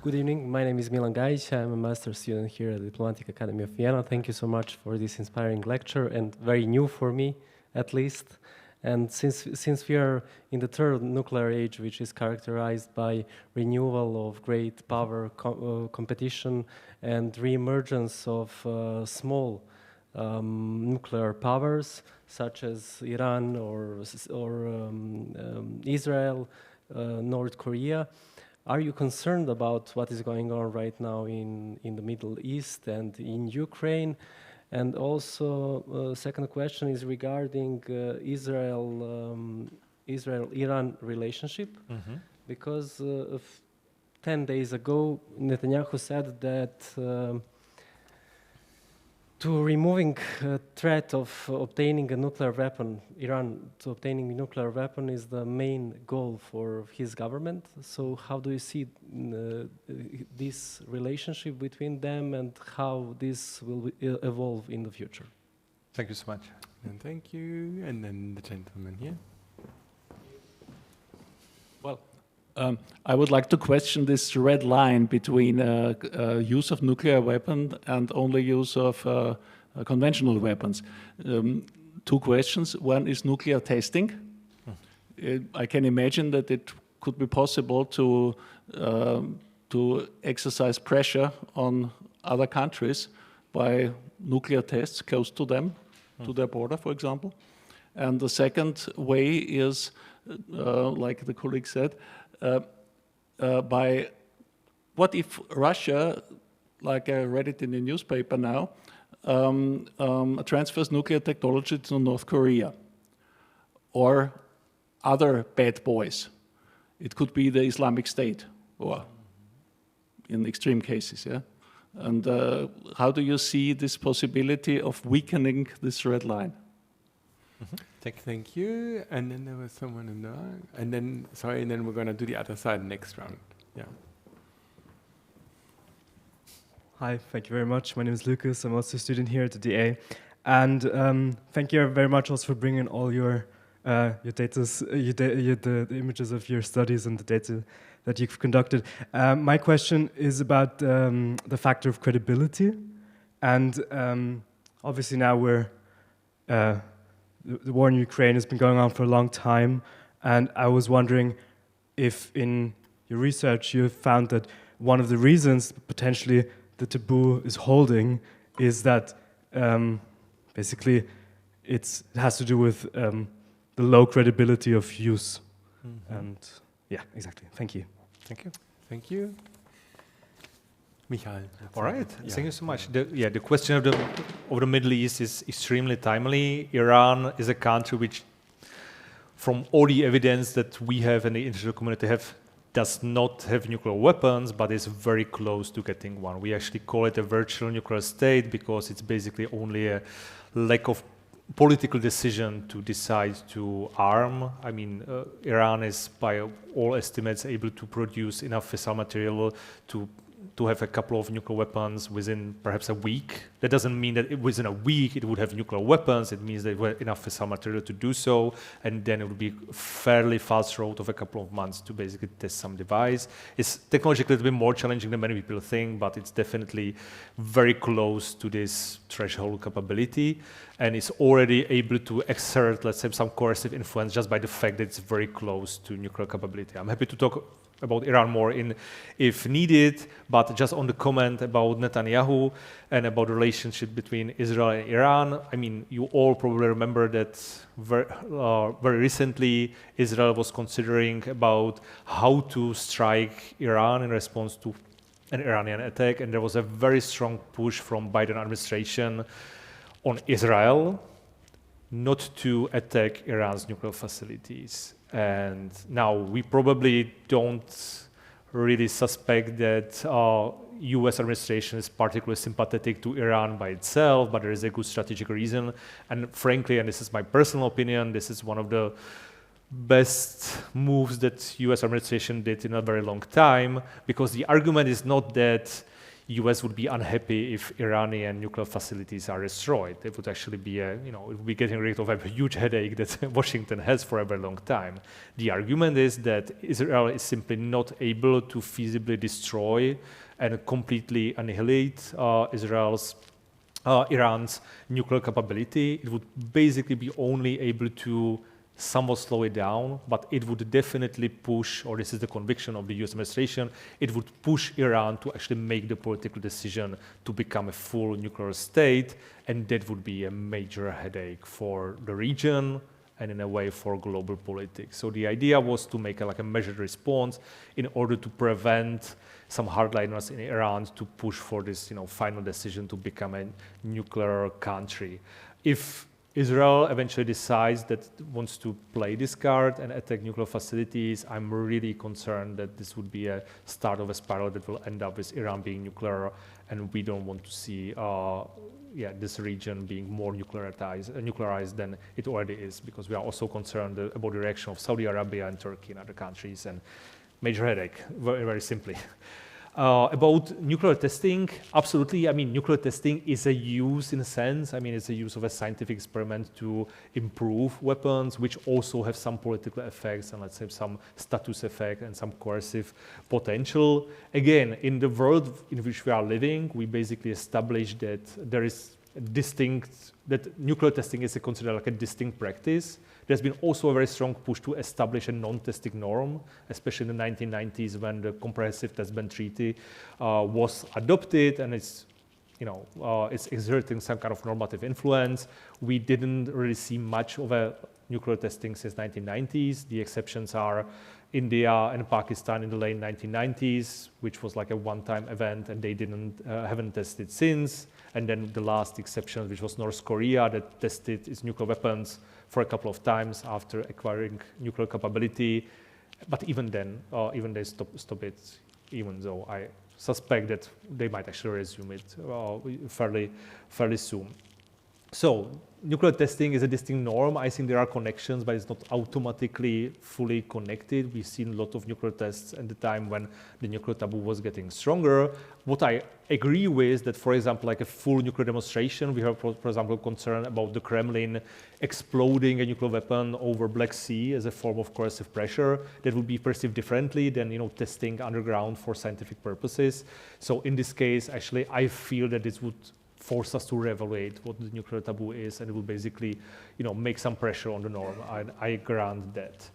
Good evening, my name is Milan Gajic. I'm a master's student here at the Diplomatic Academy of Vienna. Thank you so much for this inspiring lecture, and very new for me, at least. And since we are in the third nuclear age, which is characterized by renewal of great power competition and re-emergence of small nuclear powers, such as Iran or Israel, North Korea, are you concerned about what is going on right now in the Middle East and in Ukraine? And also, second question is regarding Israel-Iran relationship, because 10 days ago, Netanyahu said that to removing threat of obtaining a nuclear weapon, Iran to obtaining a nuclear weapon is the main goal for his government. So how do you see this relationship between them and how this will evolve in the future? Thank you so much. And thank you. And then the gentleman here. Well, I would like to question this red line between use of nuclear weapon and only use of conventional weapons. 2 questions. One is nuclear testing. I can imagine that it could be possible to exercise pressure on other countries by nuclear tests close to them, to their border, for example. And the second way is, like the colleague said, by what if Russia, like I read it in the newspaper now, transfers nuclear technology to North Korea or other bad boys? It could be the Islamic State, or in extreme cases, yeah? And how do you see this possibility of weakening this red line? Thank you. And then there was someone in there. And then, and then we're going to do the other side next round. Yeah. Hi, thank you very much. My name is Lucas. I'm also a student here at the DA. And thank you very much also for bringing all your data, the images of your studies and the data that you've conducted. My question is about the factor of credibility. And obviously now the war in Ukraine has been going on for a long time, and I was wondering if in your research you have found that one of the reasons potentially the taboo is holding is that basically it has to do with the low credibility of use. And yeah, exactly. Thank you. Thank you. Thank you. Michal. All right, thank you so much. The question of the Middle East is extremely timely. Iran is a country which, from all the evidence that we have and the international community have, does not have nuclear weapons, but is very close to getting one. We actually call it a virtual nuclear state because it's basically only a lack of political decision to decide to arm. I mean, Iran is, by all estimates, able to produce enough fissile material to have a couple of nuclear weapons within perhaps a week. That doesn't mean that within a week it would have nuclear weapons. It means they have enough fissile material to do so, and then it would be a fairly fast road of a couple of months to basically test some device. It's technologically a little bit more challenging than many people think, but it's definitely very close to this threshold capability, and it's already able to exert, let's say, some coercive influence just by the fact that it's very close to nuclear capability. I'm happy to talk about Iran more if needed, but just on the comment about Netanyahu and about the relationship between Israel and Iran, I mean, you all probably remember that very recently Israel was considering about how to strike Iran in response to an Iranian attack, and there was a very strong push from Biden administration on Israel not to attack Iran's nuclear facilities. And now we probably don't really suspect that US administration is particularly sympathetic to Iran by itself, but there is a good strategic reason. And frankly, and this is my personal opinion, this is one of the best moves that US administration did in a very long time, because the argument is not that US would be unhappy if Iranian nuclear facilities are destroyed. It would actually be it would be getting rid of a huge headache that Washington has for a very long time. The argument is that Israel is simply not able to feasibly destroy and completely annihilate Iran's nuclear capability. It would basically be only able to somewhat slow it down, but it would definitely push, or this is the conviction of the US administration, it would push Iran to actually make the political decision to become a full nuclear state, and that would be a major headache for the region and in a way for global politics. So the idea was to make a measured response in order to prevent some hardliners in Iran to push for this final decision to become a nuclear country. If Israel eventually decides that it wants to play this card and attack nuclear facilities, I'm really concerned that this would be a start of a spiral that will end up with Iran being nuclear, and we don't want to see this region being more nuclearized than it already is, because we are also concerned about the reaction of Saudi Arabia and Turkey and other countries, and major headache, very, very simply. About nuclear testing, absolutely. I mean, nuclear testing is a use in a sense. I mean, it's a use of a scientific experiment to improve weapons, which also have some political effects and, let's say, some status effect and some coercive potential. Again, in the world in which we are living, we basically established that there is that nuclear testing is considered like a distinct practice. There's been also a very strong push to establish a non-testing norm, especially in the 1990s when the Comprehensive Test Ban Treaty was adopted, and it's exerting some kind of normative influence. We didn't really see much of a nuclear testing since 1990s. The exceptions are India and Pakistan in the late 1990s, which was like a one-time event, and they haven't tested since. And then the last exception, which was North Korea, that tested its nuclear weapons for a couple of times after acquiring nuclear capability. But even then, they stop it, even though I suspect that they might actually resume it fairly soon. So nuclear testing is a distinct norm. I think there are connections, but it's not automatically fully connected. We've seen a lot of nuclear tests at the time when the nuclear taboo was getting stronger. What I agree with that, for example, like a full nuclear demonstration, we have, for example, concern about the Kremlin exploding a nuclear weapon over Black Sea as a form of coercive pressure that would be perceived differently than testing underground for scientific purposes. So in this case, actually, I feel that this would force us to reevaluate what the nuclear taboo is, and it will basically, make some pressure on the norm. I grant that.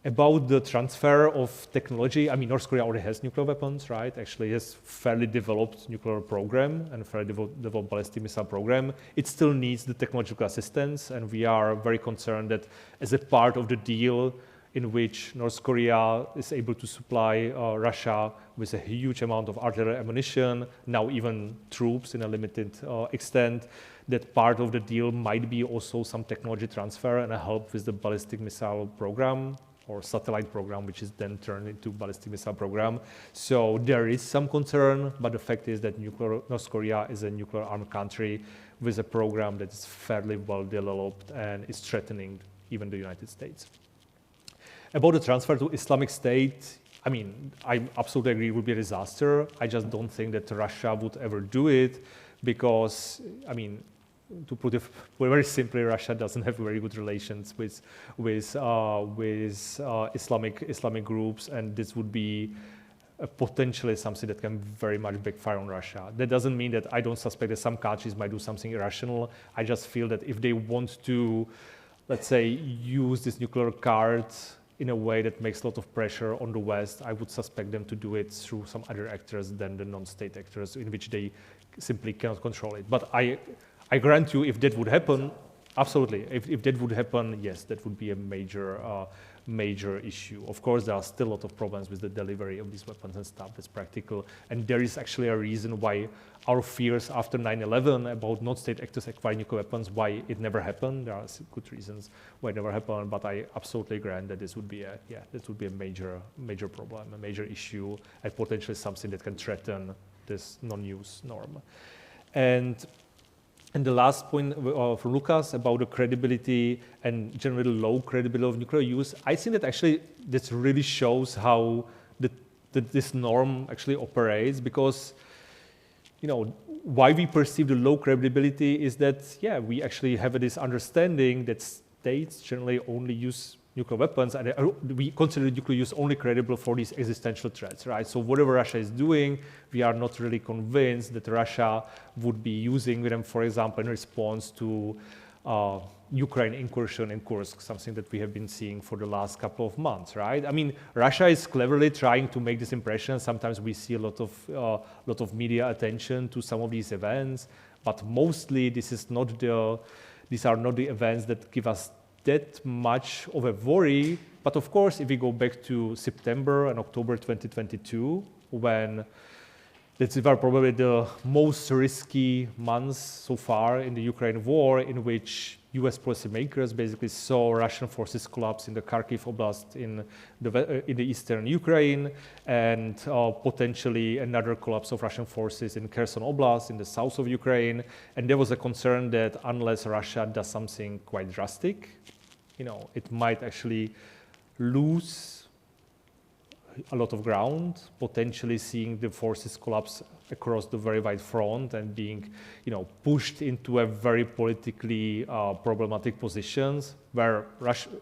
About the transfer of technology, I mean, North Korea already has nuclear weapons, right? Actually, has fairly developed nuclear program and fairly developed ballistic missile program. It still needs the technological assistance, and we are very concerned that as a part of the deal in which North Korea is able to supply Russia with a huge amount of artillery ammunition, now even troops in a limited extent, that part of the deal might be also some technology transfer and a help with the ballistic missile program or satellite program, which is then turned into ballistic missile program. So there is some concern, but the fact is that North Korea is a nuclear armed country with a program that is fairly well developed and is threatening even the United States. About the transfer to Islamic State, I mean, I absolutely agree it would be a disaster. I just don't think that Russia would ever do it because, I mean, to put it very simply, Russia doesn't have very good relations with Islamic groups, and this would be potentially something that can very much backfire on Russia. That doesn't mean that I don't suspect that some countries might do something irrational. I just feel that if they want to, let's say, use this nuclear card in a way that makes a lot of pressure on the West, I would suspect them to do it through some other actors than the non-state actors in which they simply cannot control it. But I grant you, if that would happen, absolutely. If that would happen, yes, that would be a major issue. Of course, there are still a lot of problems with the delivery of these weapons and stuff that's practical. And there is actually a reason why our fears after 9/11 about non-state actors acquiring nuclear weapons, why it never happened. There are good reasons why it never happened, but I absolutely grant that this would be a major problem, a major issue, and potentially something that can threaten this non-use norm. And the last point from Lucas about the credibility and generally low credibility of nuclear use, I think that actually this really shows how this norm actually operates, because why we perceive the low credibility is that, yeah, we actually have this understanding that states generally only use nuclear weapons, and we consider nuclear use only credible for these existential threats, right? So whatever Russia is doing, we are not really convinced that Russia would be using them, for example, in response to Ukraine incursion in Kursk, something that we have been seeing for the last couple of months, right? I mean, Russia is cleverly trying to make this impression. Sometimes we see a lot of media attention to some of these events, but mostly these are not the events that give us that much of a worry. But of course, if we go back to September and October 2022, when these were probably the most risky months so far in the Ukraine war, in which US policymakers basically saw Russian forces collapse in the Kharkiv Oblast in the eastern Ukraine, and potentially another collapse of Russian forces in Kherson Oblast in the south of Ukraine. And there was a concern that unless Russia does something quite drastic, it might actually lose a lot of ground, potentially seeing the forces collapse across the very wide front and being, pushed into a very politically problematic positions where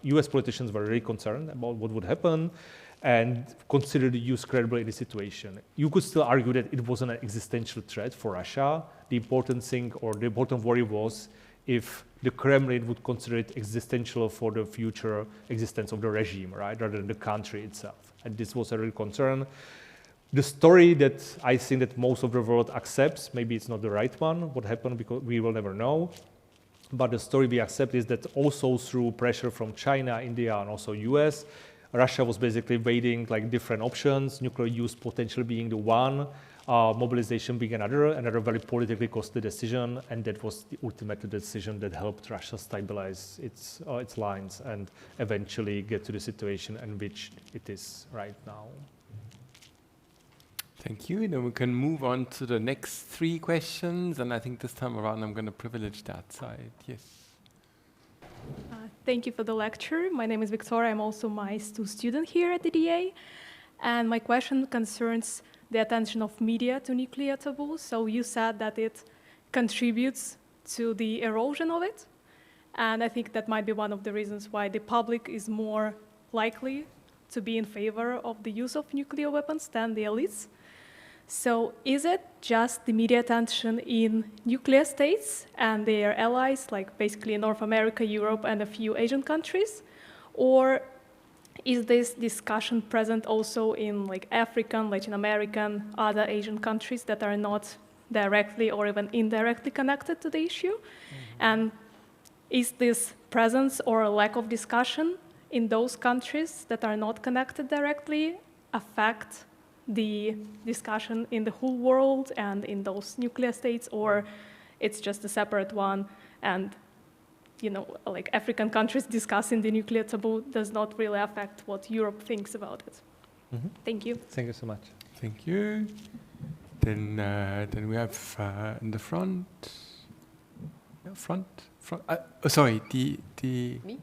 US politicians were really concerned about what would happen and considered the use credible in the situation. You could still argue that it wasn't an existential threat for Russia. The important thing or the important worry was if the Kremlin would consider it existential for the future existence of the regime, right, rather than the country itself. And this was a real concern. The story that I think that most of the world accepts, maybe it's not the right one, what happened, because we will never know, but the story we accept is that also through pressure from China, India, and also US, Russia was basically weighing like different options, nuclear use potentially being the one, mobilization being another very politically costly decision, and that was the ultimate decision that helped Russia stabilize its lines and eventually get to the situation in which it is right now. Thank you. Then we can move on to the next 3 questions, and I think this time around I'm going to privilege that side. Yes. Thank you for the lecture. My name is Victoria. I'm also my student here at the DA, and my question concerns the attention of media to nuclear taboos. So you said that it contributes to the erosion of it, and I think that might be one of the reasons why the public is more likely to be in favor of the use of nuclear weapons than the elites. So is it just the media attention in nuclear states and their allies, like basically North America, Europe, and a few Asian countries? Or is this discussion present also in like African, Latin American, other Asian countries that are not directly or even indirectly connected to the issue? And is this presence or lack of discussion in those countries that are not connected directly affect the discussion in the whole world and in those nuclear states, or it's just a separate one, and like African countries discussing the nuclear taboo does not really affect what Europe thinks about it? Thank you. Thank you so much. Thank you. Then we have in the front. Yeah, front. Sorry, Me?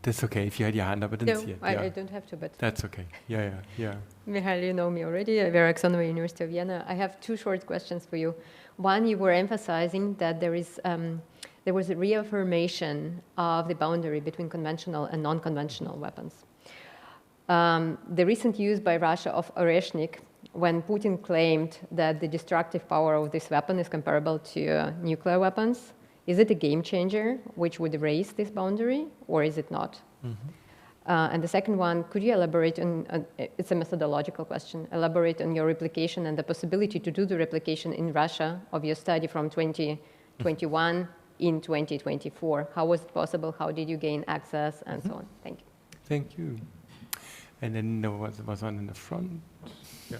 That's okay if you had your hand up. I didn't see it. I don't have to, but... That's okay. Yeah. Michal, you know me already. I work at the University of Vienna. I have two short questions for you. One, you were emphasizing that there was a reaffirmation of the boundary between conventional and non-conventional weapons. The recent use by Russia of Oreshnik, when Putin claimed that the destructive power of this weapon is comparable to nuclear weapons, is it a game changer which would erase this boundary, or is it not? And the second one, could you elaborate on, it's a methodological question, elaborate on your replication and the possibility to do the replication in Russia of your study from 2021 in 2024? How was it possible? How did you gain access, and so on? Thank you. Thank you. And then there was one in the front. Yeah.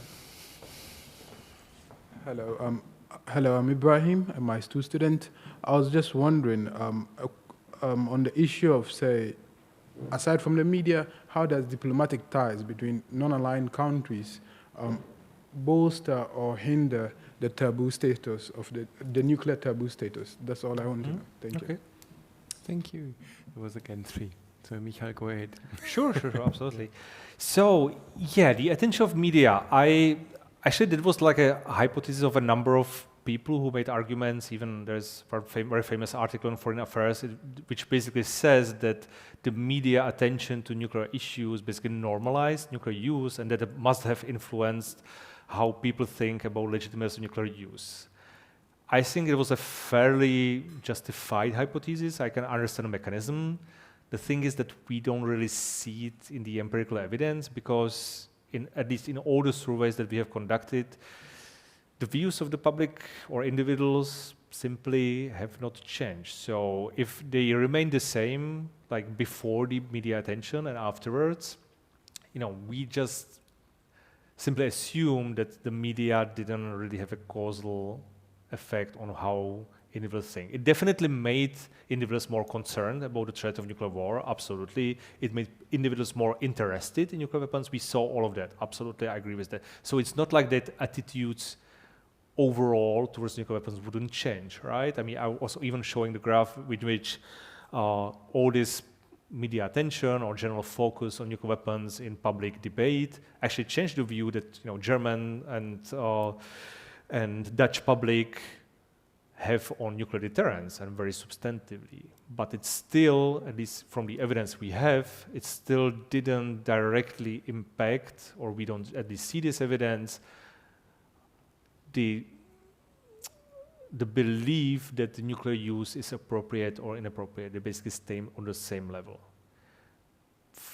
Hello, I'm Ibrahim. I'm a STU student. I was just wondering, on the issue of, say, aside from the media, how does diplomatic ties between non-aligned countries bolster or hinder the taboo status of the nuclear taboo status? That's all I want to know. Thank you. Thank you. It was again 3. So Michal, go ahead. Sure, absolutely. So yeah, the attention of media. Actually, that was like a hypothesis of a number of people who made arguments. Even there's a very famous article in Foreign Affairs, which basically says that the media attention to nuclear issues basically normalized nuclear use, and that it must have influenced how people think about legitimacy of nuclear use. I think it was a fairly justified hypothesis. I can understand the mechanism. The thing is that we don't really see it in the empirical evidence, because at least in all the surveys that we have conducted, the views of the public or individuals simply have not changed. So if they remain the same, like before the media attention and afterwards, we just simply assume that the media didn't really have a causal effect on how individuals think. It definitely made individuals more concerned about the threat of nuclear war, absolutely. It made individuals more interested in nuclear weapons. We saw all of that, absolutely, I agree with that. So it's not like that attitudes overall towards nuclear weapons wouldn't change, right? I mean, I was even showing the graph with which all this media attention or general focus on nuclear weapons in public debate actually changed the view that German and Dutch public have on nuclear deterrence, and very substantively. But it's still, at least from the evidence we have, it still didn't directly impact, or we don't at least see this evidence, the belief that the nuclear use is appropriate or inappropriate. They basically stay on the same level.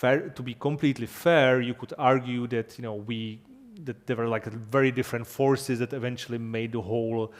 To be completely fair, you could argue that that there were like very different forces that eventually made the whole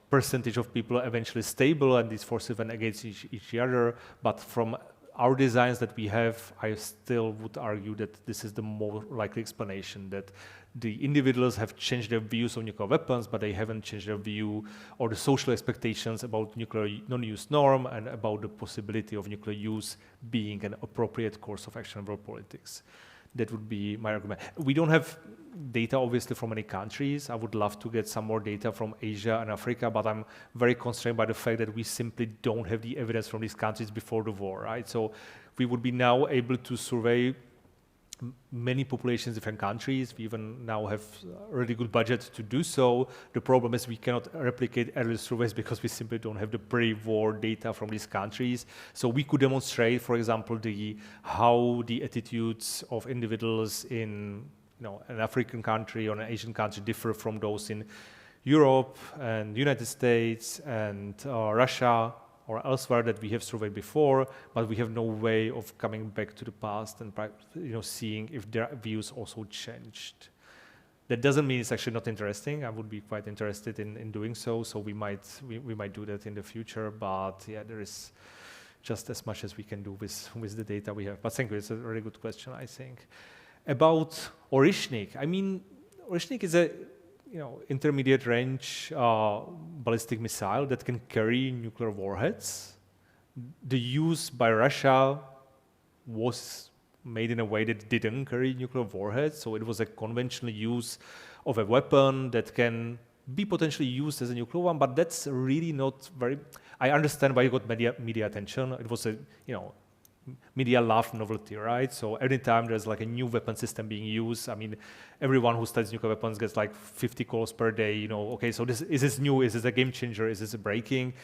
percentage of people eventually stable, and these forces went against each other. But from our designs that we have, I still would argue that this is the more likely explanation, that the individuals have changed their views on nuclear weapons, but they haven't changed their view or the social expectations about nuclear non-use norm and about the possibility of nuclear use being an appropriate course of action in world politics. That would be my argument. We don't have data, obviously, from many countries. I would love to get some more data from Asia and Africa, but I'm very constrained by the fact that we simply don't have the evidence from these countries before the war, right? So we would be now able to survey many populations in different countries. We even now have a really good budget to do so. The problem is we cannot replicate earlier surveys because we simply don't have the pre-war data from these countries. So we could demonstrate, for example, how the attitudes of individuals in an African country or an Asian country differ from those in Europe and the United States and Russia, or elsewhere that we have surveyed before, but we have no way of coming back to the past and seeing if their views also changed. That doesn't mean it's actually not interesting. I would be quite interested in doing so. So we might do that in the future. But yeah, there is just as much as we can do with the data we have. But thank you. It's a really good question, I think. About Oryshnik. I mean, Oryshnik is a intermediate range ballistic missile that can carry nuclear warheads. The use by Russia was made in a way that didn't carry nuclear warheads, so it was a conventional use of a weapon that can be potentially used as a nuclear one, but that's really not very... I understand why it got media attention. It was a, media love novelty, right? So every time there's like a new weapon system being used, I mean, everyone who studies nuclear weapons gets like 50 calls per day, okay, so is this new? Is this a game changer? Is this a breaking?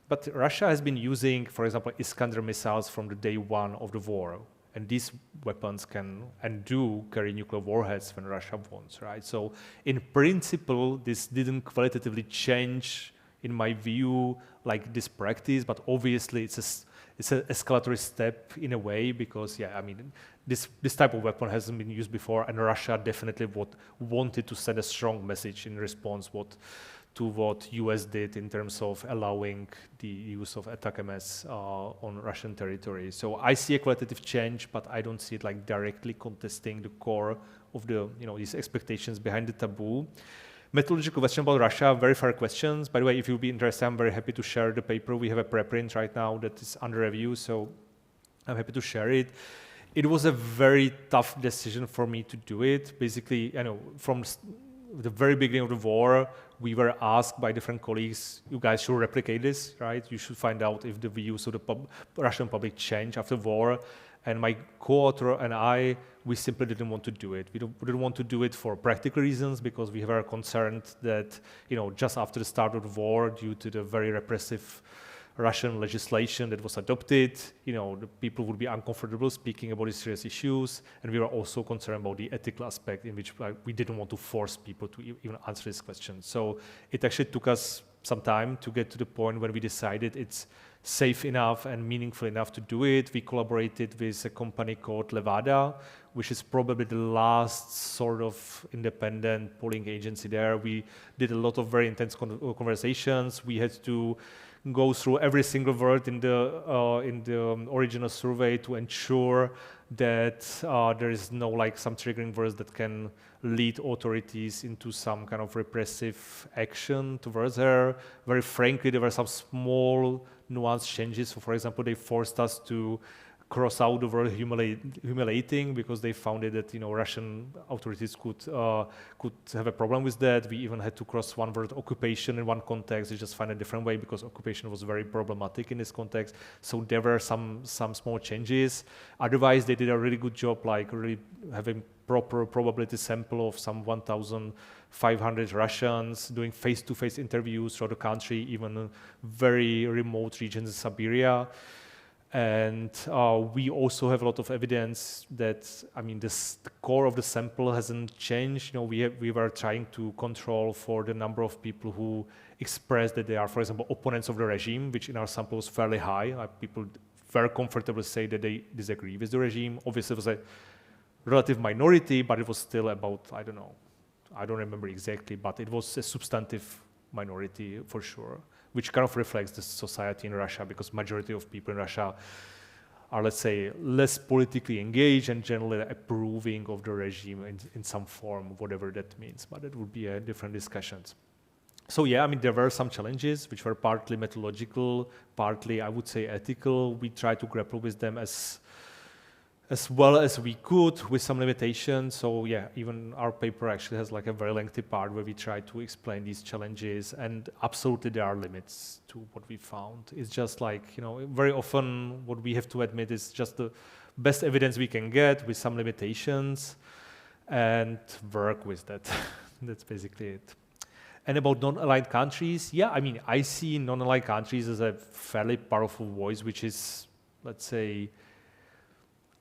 But Russia has been using, for example, Iskander missiles from the day one of the war. And these weapons can and do carry nuclear warheads when Russia wants, right? So in principle, this didn't qualitatively change, in my view, like this practice, but obviously it's an escalatory step in a way because, yeah, I mean, this type of weapon hasn't been used before, and Russia definitely wanted to send a strong message in response to what US did in terms of allowing the use of ATACMS on Russian territory. So I see a qualitative change, but I don't see it like directly contesting the core of the, these expectations behind the taboo. Methodological question about Russia, very fair questions. By the way, if you'll be interested, I'm very happy to share the paper. We have a preprint right now that is under review, so I'm happy to share it. It was a very tough decision for me to do it. Basically, from the very beginning of the war, we were asked by different colleagues, you guys should replicate this, right? You should find out if the views of the Russian public change after war. And my co-author and I, we simply didn't want to do it. We didn't want to do it for practical reasons because we were concerned that, just after the start of the war, due to the very repressive Russian legislation that was adopted, the people would be uncomfortable speaking about these serious issues, and we were also concerned about the ethical aspect in which we didn't want to force people to even answer this question. So it actually took us some time to get to the point when we decided it's safe enough and meaningful enough to do it. We collaborated with a company called Levada, which is probably the last sort of independent polling agency there. We did a lot of very intense conversations. We had to go through every single word in the original survey to ensure that there is no some triggering words that can lead authorities into some kind of repressive action towards her. Very frankly, there were some small nuanced changes. So, for example, they forced us to cross out the word humiliating because they found that Russian authorities could have a problem with that. We even had to cross one word occupation in one context. They just find a different way because occupation was very problematic in this context. So there were some small changes. Otherwise, they did a really good job, really having proper probability sample of some 1,500 Russians, doing face-to-face interviews throughout the country, even very remote regions in Siberia. And we also have a lot of evidence that, the core of the sample hasn't changed. We were trying to control for the number of people who express that they are, for example, opponents of the regime, which in our sample was fairly high. People very comfortable say that they disagree with the regime. Obviously, it was a relative minority, but it was still about, I don't remember exactly, but it was a substantive minority for sure, which kind of reflects the society in Russia, because majority of people in Russia are, let's say, less politically engaged and generally approving of the regime in some form, whatever that means. But that would be a different discussions. So yeah, there were some challenges which were partly methodological, partly, I would say, ethical. We tried to grapple with them as well as we could with some limitations. So yeah, even our paper actually has a very lengthy part where we try to explain these challenges, and absolutely there are limits to what we found. It's just very often what we have to admit is just the best evidence we can get with some limitations and work with that. That's basically it. And about non-aligned countries, yeah, I see non-aligned countries as a fairly powerful voice, which is, let's say,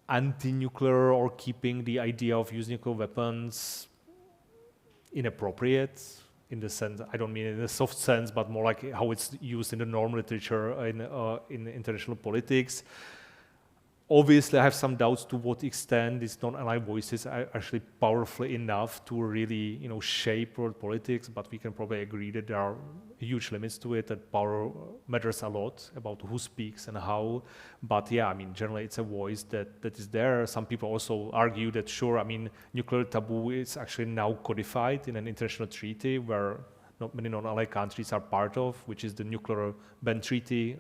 anti-nuclear or keeping the idea of using nuclear weapons inappropriate. in the sense, I don't mean in a soft sense, but more like how it's used in the normal literature in international politics. Obviously, I have some doubts to what extent these non-aligned voices are actually powerful enough to really, shape world politics. But we can probably agree that there are huge limits to it. That power matters a lot about who speaks and how. But yeah, I mean, generally, it's a voice that is there. Some people also argue that sure, I mean, nuclear taboo is actually now codified in an international treaty where not many non-allied countries are part of, which is the Nuclear Ban Treaty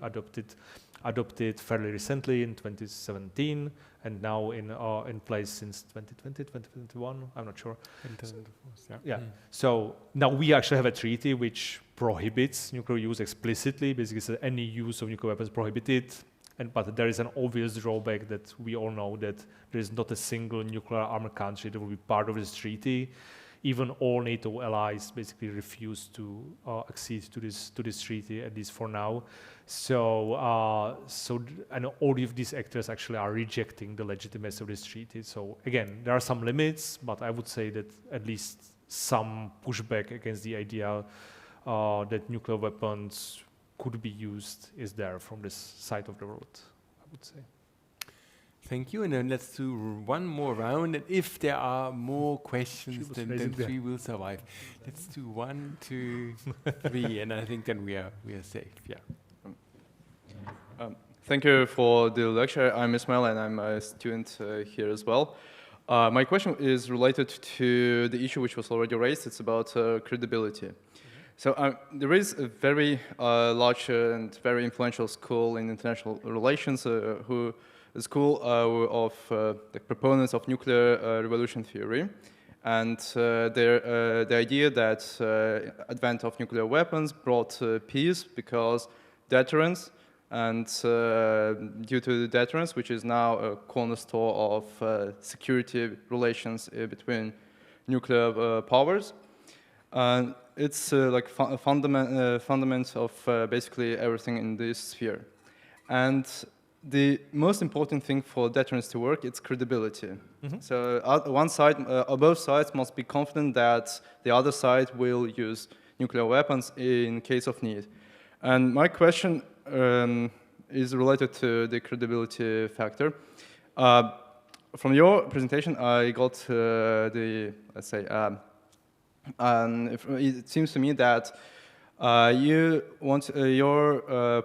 adopted fairly recently in 2017 and now in place since 2020, 2021, I'm not sure. Yeah. So now we actually have a treaty which prohibits nuclear use explicitly, basically says any use of nuclear weapons prohibited. But there is an obvious drawback that we all know that there is not a single nuclear armed country that will be part of this treaty. Even all NATO allies basically refuse to accede to this treaty, at least for now. So and all of these actors actually are rejecting the legitimacy of this treaty. So again, there are some limits, but I would say that at least some pushback against the idea that nuclear weapons could be used is there from this side of the world, I would say. Thank you, and then let's do one more round, and if there are more questions, then 3 will survive. Let's do 1, 2, 3, and I think then we are safe. Yeah. Thank you for the lecture. I'm Ismail, and I'm a student here as well. My question is related to the issue which was already raised. It's about credibility. So there is a very large and very influential school in international relations a school of the proponents of nuclear revolution theory, and the idea that advent of nuclear weapons brought peace because deterrence, and due to the deterrence, which is now a cornerstone of security relations between nuclear powers, it's like a fundament of basically everything in this sphere. And the most important thing for deterrence to work, it's credibility. Mm-hmm. So one side, both sides must be confident that the other side will use nuclear weapons in case of need. And my question is related to the credibility factor. From your presentation, I got let's say, it seems to me that your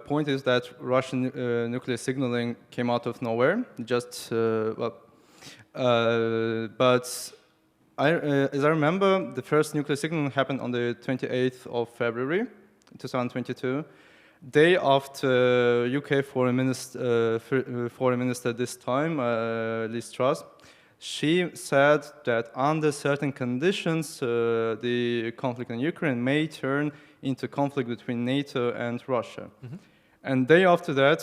point is that Russian nuclear signaling came out of nowhere, just but as I remember, the first nuclear signaling happened on the 28th of February, 2022, day after UK foreign minister this time, Liz Truss. She said that under certain conditions, the conflict in Ukraine may turn into conflict between NATO and Russia. Mm-hmm. And day after that,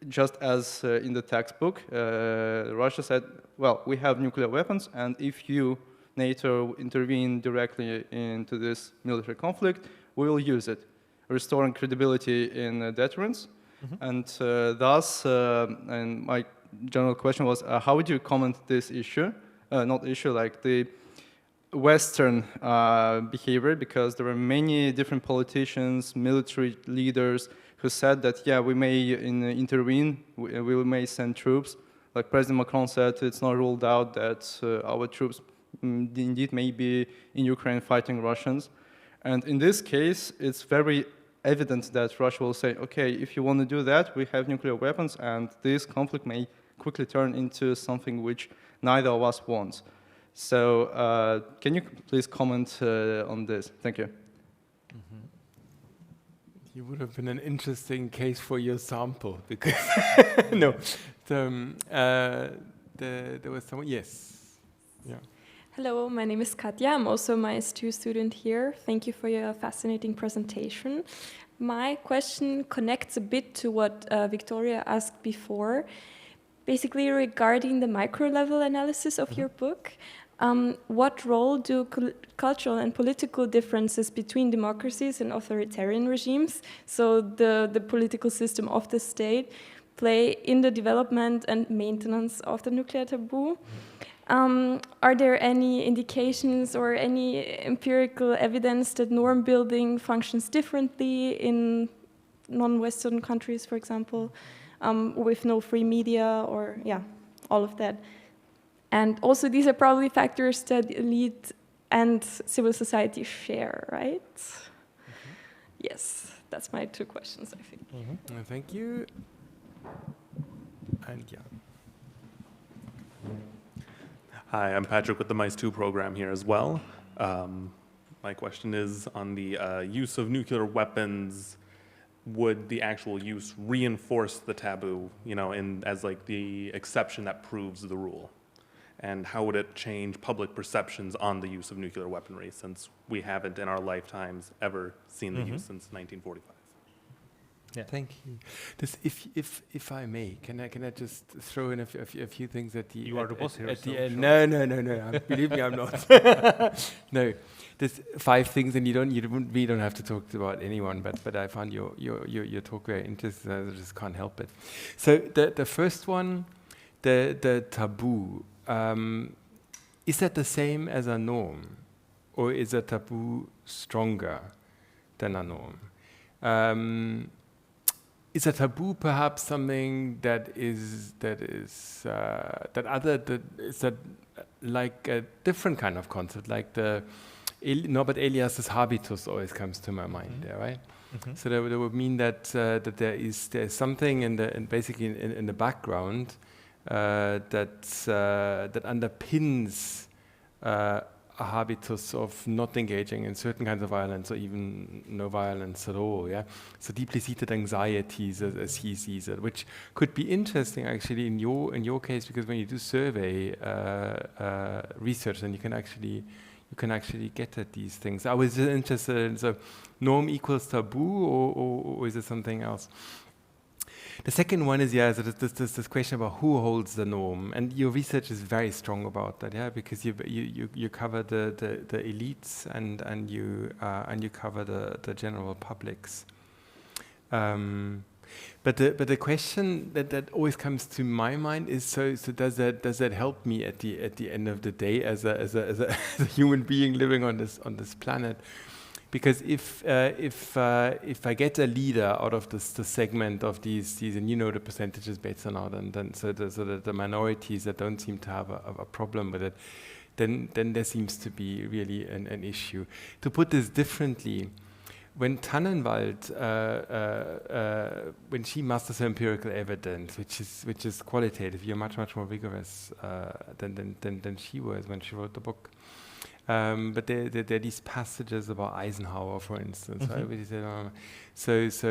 just as in the textbook, Russia said, well, we have nuclear weapons, and if you, NATO, intervene directly into this military conflict, we will use it, restoring credibility in deterrence. Mm-hmm. And thus, and my general question was, how would you comment this issue, not issue, like the Western behavior, because there were many different politicians, military leaders who said that, yeah, we may intervene, we may send troops. Like President Macron said, it's not ruled out that our troops indeed may be in Ukraine fighting Russians. And in this case, it's very evident that Russia will say, okay, if you want to do that, we have nuclear weapons, and this conflict may quickly turn into something which neither of us wants. So can you please comment on this? Thank you. Mm-hmm. You would have been an interesting case for your sample, because no, there was someone. Yes, yeah. Hello, my name is Katja. I'm also a MIS2 student here. Thank you for your fascinating presentation. My question connects a bit to what Victoria asked before, basically regarding the micro-level analysis of your book. What role do cultural and political differences between democracies and authoritarian regimes, so the political system of the state, play in the development and maintenance of the nuclear taboo? are there any indications or any empirical evidence that norm building functions differently in non-Western countries, for example, with no free media or, yeah, all of that? And also, these are probably factors that elite and civil society share, right? Yes, that's my 2 questions, I think. Thank you. And yeah. Hi, I'm Patrick with the MICE2 program here as well. My question is on the use of nuclear weapons. Would the actual use reinforce the taboo, you know, as like the exception that proves the rule? And how would it change public perceptions on the use of nuclear weaponry, since we haven't in our lifetimes ever seen the use since 1945? Yeah. Thank you. Just if I may, can I just throw in a few things at the You are the boss here. at the so end? sure. No. Believe me, I'm not. No, just 5 things, and we don't have to talk about anyone. But I found your talk very interesting. I just can't help it. So the first one, the taboo. Is that the same as a norm, or is a taboo stronger than a norm? Is a taboo perhaps something that is like a different kind of concept, like the Norbert Elias's habitus always comes to my mind there, right? So that would mean that there's something basically in the background that underpins a habitus of not engaging in certain kinds of violence, or even no violence at all. Yeah, so deeply seated anxieties, as he sees it, which could be interesting actually in your case, because when you do survey research, then you can actually get at these things. I was interested in, so norm equals taboo, or is it something else? The second one is, so this question about who holds the norm, and your research is very strong about that, yeah, because you cover the elites and you cover the general publics. But the question that always comes to my mind is, so does that help me at the end of the day as a human being living on this planet? Because if I get a leader out of the segment of these, and you know the percentages better now than so the minorities that don't seem to have a problem with it, then there seems to be really an issue. To put this differently, when Tannenwald, when she masters her empirical evidence, which is qualitative, you're much more rigorous than she was when she wrote the book. But there are these passages about Eisenhower, for instance. Right? Where he said, so is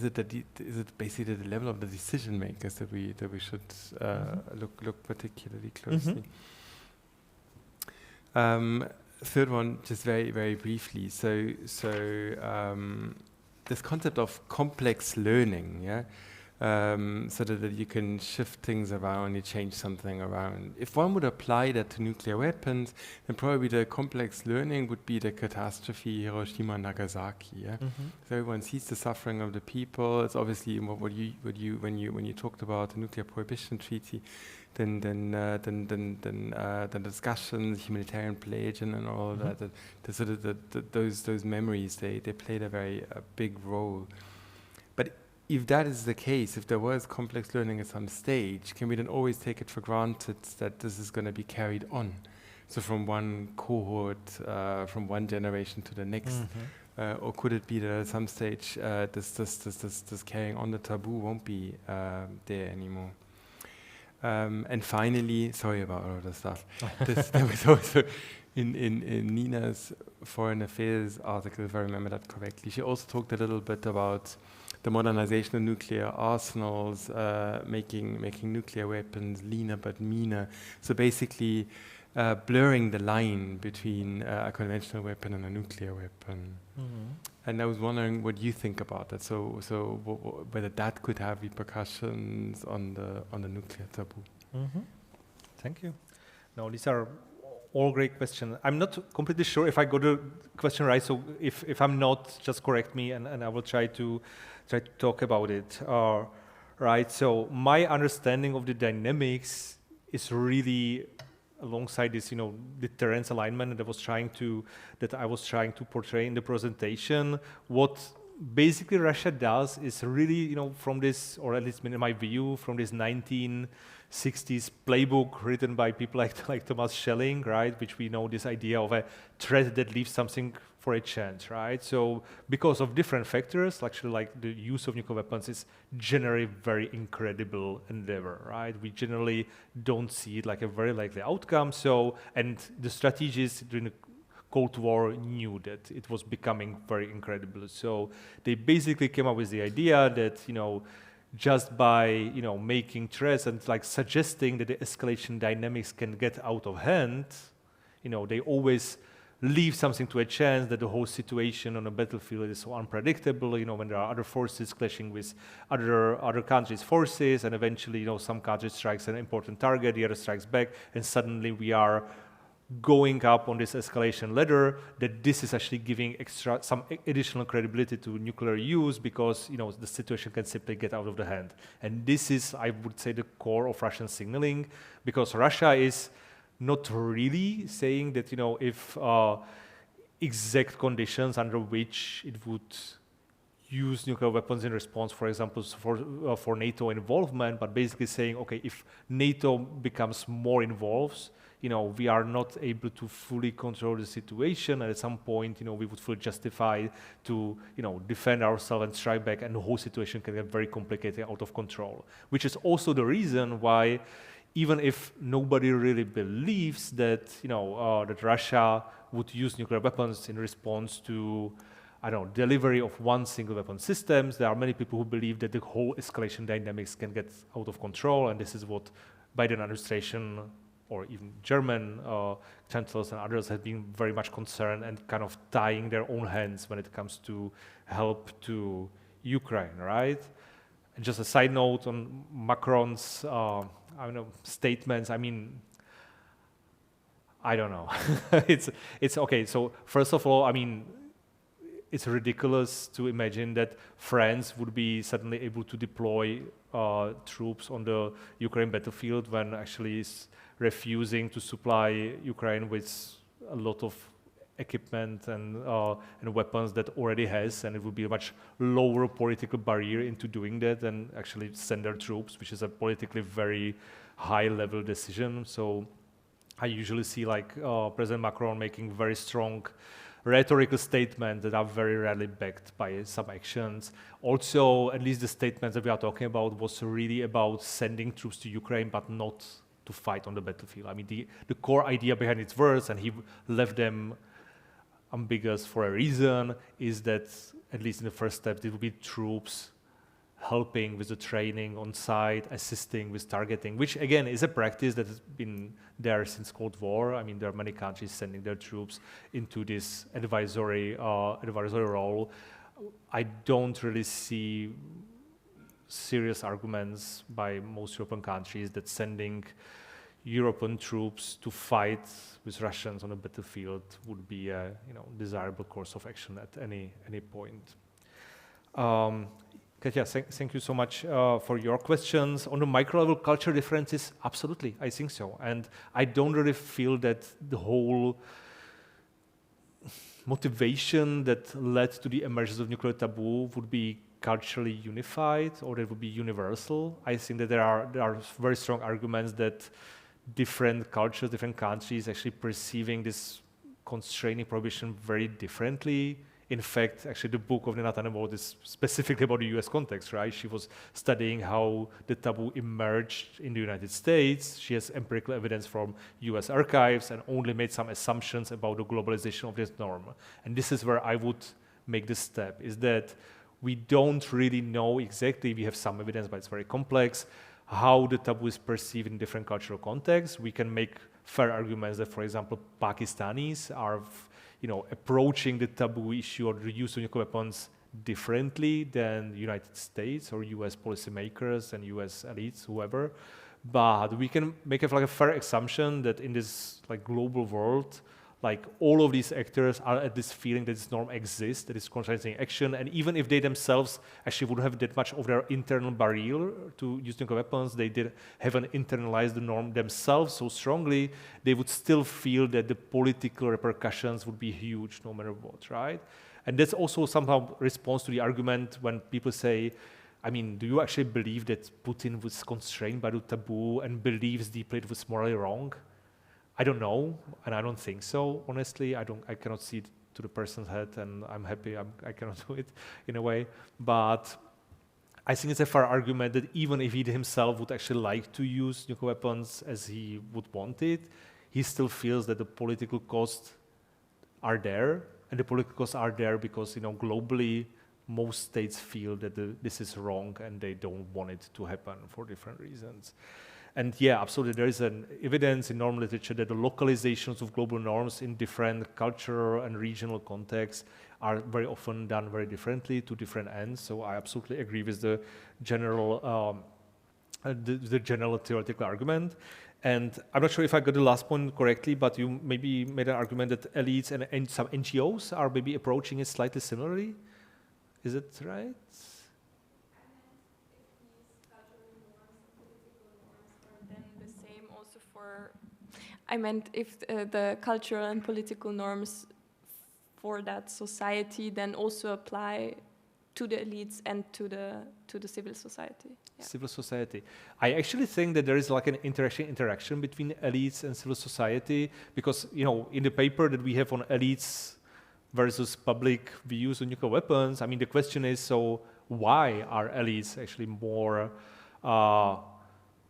it basically the level of the decision makers that we should look particularly closely? Third one, just very briefly. So this concept of complex learning, yeah. So that you can shift things around, you change something around. If one would apply that to nuclear weapons, then probably the complex learning would be the catastrophe, Hiroshima and Nagasaki. Yeah? So everyone sees the suffering of the people. It's obviously when you talked about the nuclear prohibition treaty, then the discussions, humanitarian pledge, and all that. Those memories they played a big role. If that is the case, if there was complex learning at some stage, can we then always take it for granted that this is going to be carried on? So from one cohort, from one generation to the next, or could it be that at some stage this carrying on the taboo won't be there anymore? And finally, sorry about all of the stuff. There was also in Nina's Foreign Affairs article, if I remember that correctly, she also talked a little bit about the modernization of nuclear arsenals, making nuclear weapons leaner but meaner. So basically, blurring the line between a conventional weapon and a nuclear weapon. And I was wondering what you think about that. So whether that could have repercussions on the nuclear taboo. Thank you. No, these are all great questions. I'm not completely sure if I got the question right. So if I'm not, just correct me, and I will try to talk about it. Right. So my understanding of the dynamics is really alongside this, deterrence alignment that I was trying to portray in the presentation, what basically Russia does is really, from this, or at least in my view, from this 1960s playbook written by people like Thomas Schelling, right, which we know this idea of a threat that leaves something for a chance, right? So because of different factors, actually like the use of nuclear weapons is generally very incredible endeavor, right? We generally don't see it like a very likely outcome. So, and the strategists during the Cold War knew that it was becoming very incredible. So they basically came up with the idea that, just by, making threats and like suggesting that the escalation dynamics can get out of hand, they always leave something to a chance that the whole situation on a battlefield is so unpredictable, when there are other forces clashing with other countries' forces, and eventually, some country strikes an important target, the other strikes back, and suddenly we are going up on this escalation ladder, that this is actually giving some additional credibility to nuclear use because, the situation can simply get out of the hand. And this is, I would say, the core of Russian signaling, because Russia is not really saying that, if exact conditions under which it would use nuclear weapons in response, for example, for NATO involvement, but basically saying, okay, if NATO becomes more involved, we are not able to fully control the situation, and at some point, we would feel justified to, defend ourselves and strike back, and the whole situation can get very complicated, out of control. Which is also the reason why, even if nobody really believes that, that Russia would use nuclear weapons in response to, delivery of one single weapon systems, there are many people who believe that the whole escalation dynamics can get out of control, and this is what Biden administration or even German chancellors and others have been very much concerned and kind of tying their own hands when it comes to help to Ukraine, right? And just a side note on Macron's, statements. I don't know. it's okay. So first of all, it's ridiculous to imagine that France would be suddenly able to deploy troops on the Ukraine battlefield when actually is refusing to supply Ukraine with a lot of equipment and weapons that already has, and it would be a much lower political barrier into doing that than actually send their troops, which is a politically very high-level decision. So I usually see President Macron making very strong rhetorical statements that are very rarely backed by some actions. Also, at least the statements that we are talking about was really about sending troops to Ukraine, but not to fight on the battlefield. The core idea behind its words, and he left them ambiguous for a reason, is that at least in the first step, there will be troops helping with the training on site, assisting with targeting, which again is a practice that has been there since Cold War. There are many countries sending their troops into this advisory role. I don't really see serious arguments by most European countries that sending European troops to fight with Russians on a battlefield would be a desirable course of action at any point. Katja, thank you so much for your questions. On the micro level, culture differences, absolutely, I think so. And I don't really feel that the whole motivation that led to the emergence of nuclear taboo would be culturally unified or that would be universal. I think that there are very strong arguments that different cultures, different countries actually perceiving this constraining prohibition very differently. In fact, actually the book of Nina Tannenwald is specifically about the US context, right? She was studying how the taboo emerged in the United States. She has empirical evidence from US archives and only made some assumptions about the globalization of this norm. And this is where I would make this step, is that we don't really know exactly, we have some evidence, but it's very complex, how the taboo is perceived in different cultural contexts. We can make fair arguments that, for example, Pakistanis are approaching the taboo issue or the use of nuclear weapons differently than the United States or US policymakers and US elites, whoever. But we can make a fair assumption that in this global world, like all of these actors are at this feeling that this norm exists, that it's constraining action, and even if they themselves actually wouldn't have that much of their internal barrier to use nuclear weapons, they haven't internalized the norm themselves so strongly, they would still feel that the political repercussions would be huge no matter what, right? And that's also somehow response to the argument when people say, I mean, do you actually believe that Putin was constrained by the taboo and believes deeply it was morally wrong? I don't know, and I don't think so. Honestly, I cannot see it to the person's head, and I'm happy I cannot do it in a way. But I think it's a fair argument that even if he himself would actually like to use nuclear weapons as he would want it, he still feels that the political costs are there, and the political costs are there because, you know, globally, most states feel that this is wrong and they don't want it to happen for different reasons. And yeah, absolutely, there is an evidence in norm literature that the localizations of global norms in different cultural and regional contexts are very often done very differently to different ends. So I absolutely agree with the general, the general theoretical argument. And I'm not sure if I got the last point correctly, but you maybe made an argument that elites and some NGOs are maybe approaching it slightly similarly. Is it right? I meant if the cultural and political norms for that society then also apply to the elites and to the civil society. Yeah. Civil society. I actually think that there is like an interaction between elites and civil society, because, you know, in the paper that we have on elites versus public views on nuclear weapons, I mean, the question is, so why are elites actually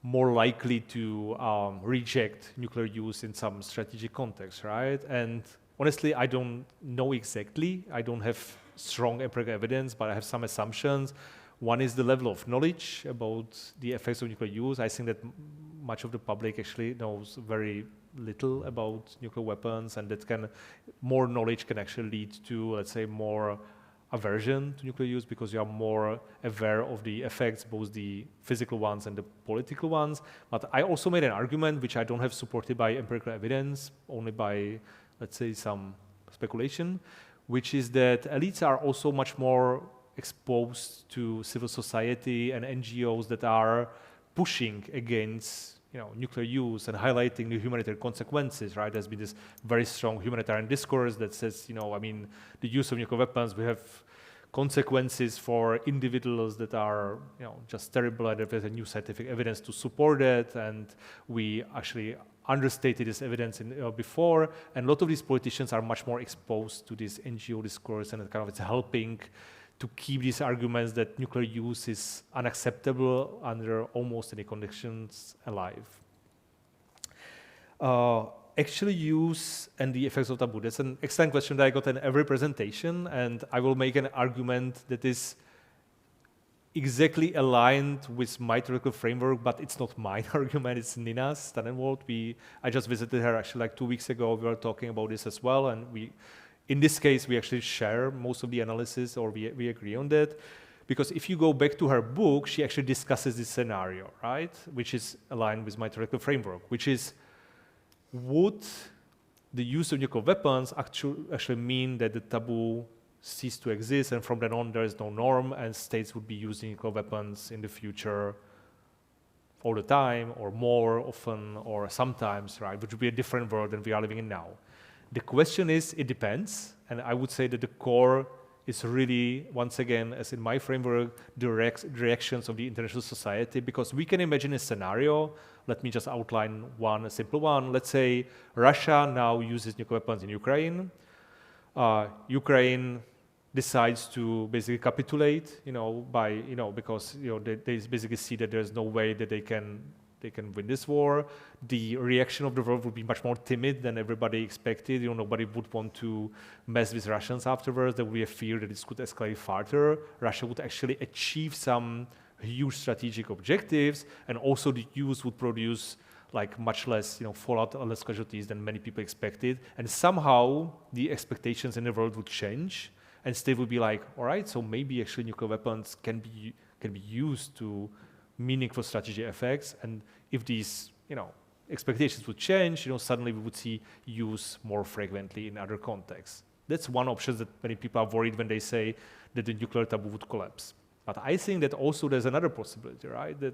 more likely to reject nuclear use in some strategic context, right? And honestly, I don't know exactly. I don't have strong empirical evidence, but I have some assumptions. One is the level of knowledge about the effects of nuclear use. I think that much of the public actually knows very little about nuclear weapons, and that more knowledge can actually lead to, let's say, more aversion to nuclear use because you are more aware of the effects, both the physical ones and the political ones. But I also made an argument which I don't have supported by empirical evidence, only by, let's say, some speculation, which is that elites are also much more exposed to civil society and NGOs that are pushing against, you know, nuclear use and highlighting the humanitarian consequences, right? There's been this very strong humanitarian discourse that says, you know, I mean, the use of nuclear weapons, we have consequences for individuals that are, you know, just terrible, and there's a new scientific evidence to support it, and we actually understated this evidence before, and a lot of these politicians are much more exposed to this NGO discourse, and it's helping to keep these arguments that nuclear use is unacceptable under almost any conditions alive. Actual use and the effects of taboo. That's an excellent question that I got in every presentation, and I will make an argument that is exactly aligned with my theoretical framework, but it's not my argument, it's Nina's Tannenwald. I just visited her actually like 2 weeks ago. We were talking about this as well, and in this case, we actually share most of the analysis, or we agree on that. Because if you go back to her book, she actually discusses this scenario, right? Which is aligned with my theoretical framework, which is, would the use of nuclear weapons actually mean that the taboo cease to exist, and from then on there is no norm, and states would be using nuclear weapons in the future all the time, or more often, or sometimes, right? Which would be a different world than we are living in now. The question is, it depends, and I would say that the core is really, once again, as in my framework, the reactions of the international society, because we can imagine a scenario. Let me just outline a simple one. Let's say Russia now uses nuclear weapons in Ukraine. Ukraine decides to basically capitulate, because they basically see that there's no way that they can win this war. The reaction of the world would be much more timid than everybody expected. Nobody would want to mess with Russians afterwards. There would be a fear that this could escalate further. Russia would actually achieve some huge strategic objectives, and also the use would produce like much less, fallout or less casualties than many people expected. And somehow the expectations in the world would change, and state would be like, all right, so maybe actually nuclear weapons can be used to meaningful strategic effects. And if these, expectations would change, suddenly we would see use more frequently in other contexts. That's one option that many people are worried when they say that the nuclear taboo would collapse. But I think that also there's another possibility, right? That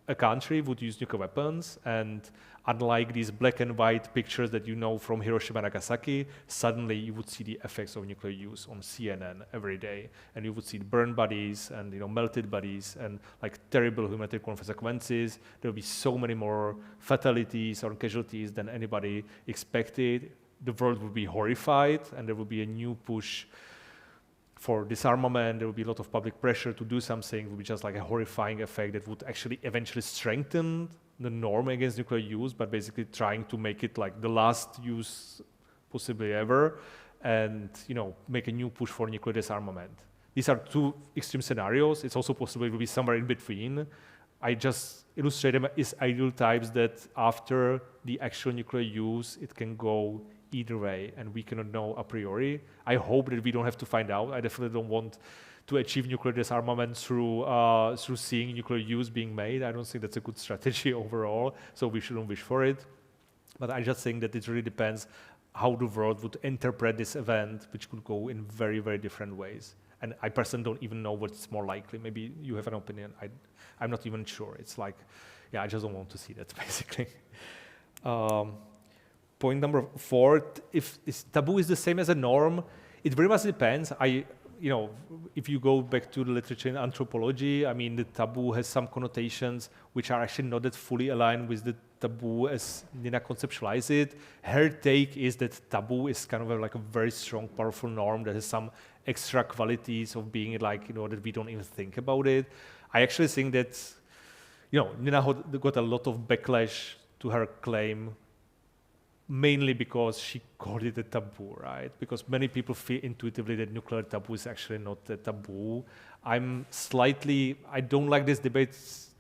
a country would use nuclear weapons, and unlike these black and white pictures that you know from Hiroshima and Nagasaki, suddenly you would see the effects of nuclear use on CNN every day, and you would see burned bodies and melted bodies and like terrible humanitarian consequences. There will be so many more fatalities or casualties than anybody expected. The world would be horrified, and there would be a new push for disarmament. There would be a lot of public pressure to do something. It would be just like a horrifying effect that would actually eventually strengthen the norm against nuclear use, but basically trying to make it like the last use possibly ever, and make a new push for nuclear disarmament. These are two extreme scenarios. It's also possible it will be somewhere in between. I just illustrate them as ideal types that after the actual nuclear use, it can go either way, and we cannot know a priori. I hope that we don't have to find out. I definitely don't want to achieve nuclear disarmament through seeing nuclear use being made. I don't think that's a good strategy overall, so we shouldn't wish for it. But I just think that it really depends how the world would interpret this event, which could go in very, very different ways. And I personally don't even know what's more likely. Maybe you have an opinion. I'm not even sure. It's like, I just don't want to see that, basically. Point number 4, if taboo is the same as a norm, it very much depends. If you go back to the literature in anthropology, I mean, the taboo has some connotations which are actually not that fully aligned with the taboo as Nina conceptualized it. Her take is that taboo is kind of like a very strong, powerful norm that has some extra qualities of being like, that we don't even think about it. I actually think that, Nina got a lot of backlash to her claim, mainly because she called it a taboo, right? Because many people feel intuitively that nuclear taboo is actually not a taboo. I don't like this debate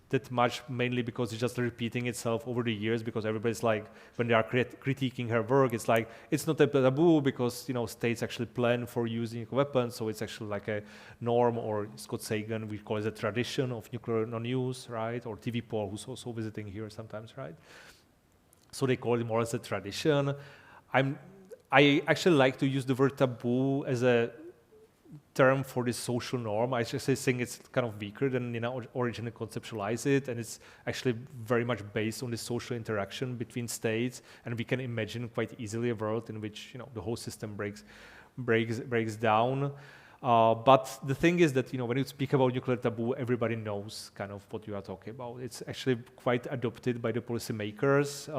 that much, mainly because it's just repeating itself over the years, because everybody's like, when they are critiquing her work, it's like, it's not a taboo because, states actually plan for using nuclear weapons, so it's actually like a norm, or Scott Sagan, we call it a tradition of nuclear non-use, right? Or TV Paul, who's also visiting here sometimes, right? So they call it more as a tradition. I actually like to use the word taboo as a term for this social norm. I actually think it's kind of weaker than originally conceptualized it, and it's actually very much based on the social interaction between states, and we can imagine quite easily a world in which the whole system breaks down. But the thing is that when you speak about nuclear taboo, everybody knows kind of what you are talking about. It's actually quite adopted by the policymakers.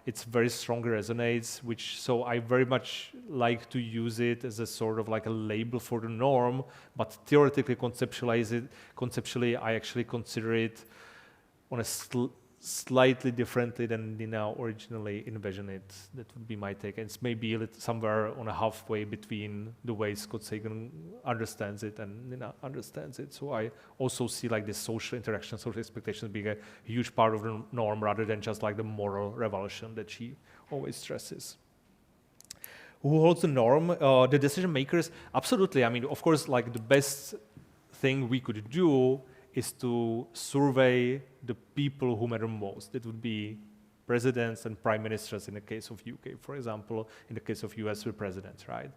It's very strongly resonates, so I very much like to use it as a sort of like a label for the norm. But theoretically, conceptually, I actually consider it on a slightly differently than Nina originally envisioned it. That would be my take. And it's maybe somewhere on a halfway between the way Scott Sagan understands it and Nina understands it. So I also see like this social interaction, social expectations being a huge part of the norm rather than just like the moral revulsion that she always stresses. Who holds the norm? The decision makers, absolutely. I mean, of course, like the best thing we could do is to survey the people who matter most. It would be presidents and prime ministers in the case of UK, for example, in the case of US with presidents, right?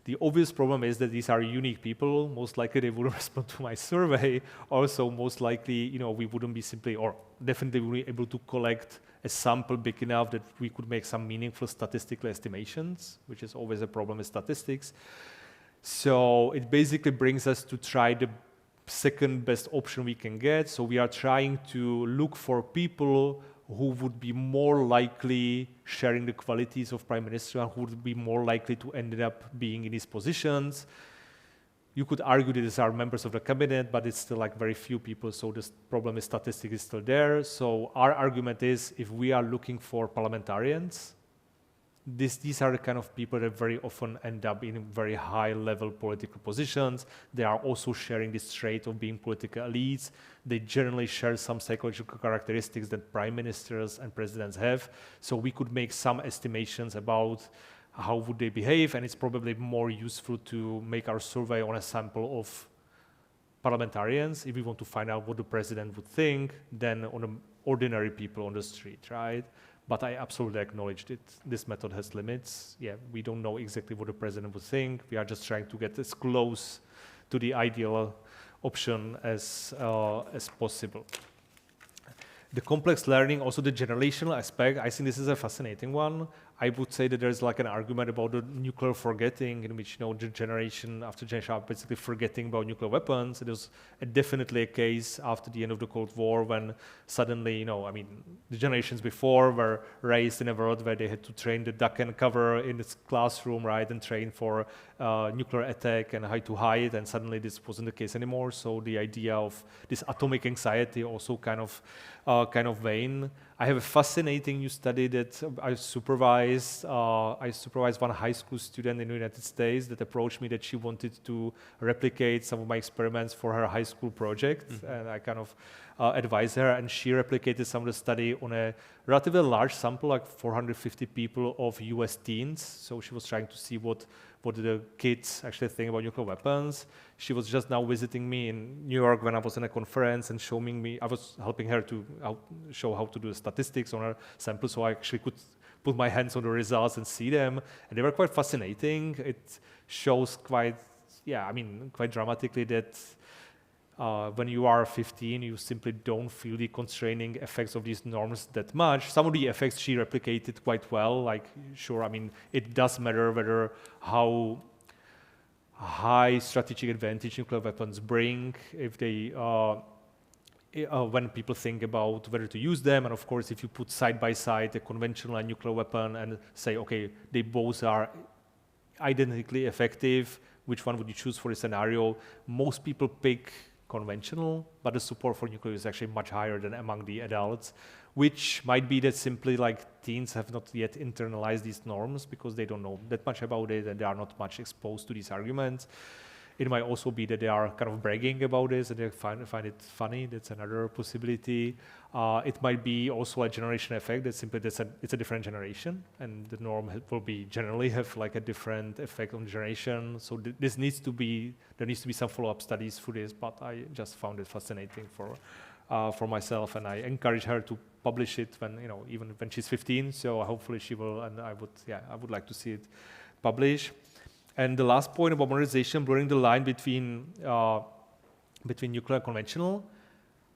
The obvious problem is that these are unique people. Most likely they wouldn't respond to my survey. Also, most likely, we wouldn't be simply, or definitely wouldn't be able to collect a sample big enough that we could make some meaningful statistical estimations, which is always a problem with statistics. So it basically brings us to try the second best option we can get. So we are trying to look for people who would be more likely sharing the qualities of prime minister and who would be more likely to end up being in these positions. You could argue that these are members of the cabinet, but it's still like very few people, so this problem with statistics is still there. So our argument is, if we are looking for parliamentarians, these are the kind of people that very often end up in very high-level political positions. They are also sharing this trait of being political elites. They generally share some psychological characteristics that prime ministers and presidents have. So we could make some estimations about how would they behave, and it's probably more useful to make our survey on a sample of parliamentarians if we want to find out what the president would think than on ordinary people on the street, right? but I absolutely acknowledge that this method has limits. Yeah, we don't know exactly what the president would think. We are just trying to get as close to the ideal option as possible. The complex learning, also the generational aspect, I think this is a fascinating one. I would say that there's like an argument about the nuclear forgetting, in which, the generation after generation are basically forgetting about nuclear weapons. It was definitely a case after the end of the Cold War when suddenly, the generations before were raised in a world where they had to train the duck and cover in its classroom, right, and train for nuclear attack and how to hide, and suddenly this wasn't the case anymore. So the idea of this atomic anxiety also kind of vain. I have a fascinating new study that I supervised. I supervised one high school student in the United States that approached me that she wanted to replicate some of my experiments for her high school project. And I kind of advised her, and she replicated some of the study on a relatively large sample, like 450 people of US teens. So she was trying to see what the kids actually think about nuclear weapons. She was just now visiting me in New York when I was in a conference and showing me, I was helping her to show how to do the statistics on her sample, so I actually could put my hands on the results and see them, and they were quite fascinating. It shows quite dramatically that when you are 15, you simply don't feel the constraining effects of these norms that much. Some of the effects she replicated quite well, like, sure, it does matter whether how high strategic advantage nuclear weapons bring, if they, when people think about whether to use them, and of course, if you put side by side a conventional and nuclear weapon and say, okay, they both are identically effective, which one would you choose for a scenario? Most people pick conventional, but the support for nuclear is actually much higher than among the adults, which might be that simply like teens have not yet internalized these norms because they don't know that much about it and they are not much exposed to these arguments. It might also be that they are kind of bragging about this and they find it funny. That's another possibility. It might be also a generation effect that simply it's a different generation and the norm will be generally have like a different effect on generation. So there needs to be some follow-up studies for this, but I just found it fascinating for myself, and I encourage her to publish it when, even when she's 15. So hopefully she will, and I would like to see it published. And the last point about modernization, blurring the line between nuclear and conventional,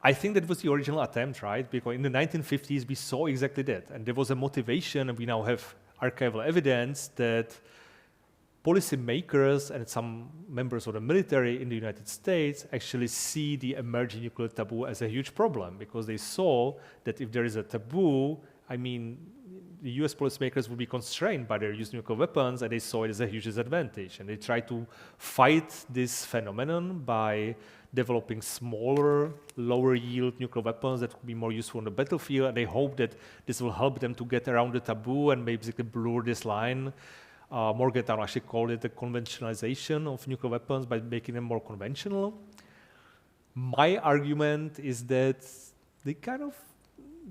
I think that was the original attempt, right? Because in the 1950s, we saw exactly that. And there was a motivation, and we now have archival evidence that policymakers and some members of the military in the United States actually see the emerging nuclear taboo as a huge problem, because they saw that if there is a taboo, the US policymakers would be constrained by their use of nuclear weapons, and they saw it as a huge disadvantage. And they tried to fight this phenomenon by developing smaller, lower yield nuclear weapons that could be more useful on the battlefield. And they hope that this will help them to get around the taboo and basically blur this line. Morgenthau actually called it the conventionalization of nuclear weapons by making them more conventional. My argument is that they kind of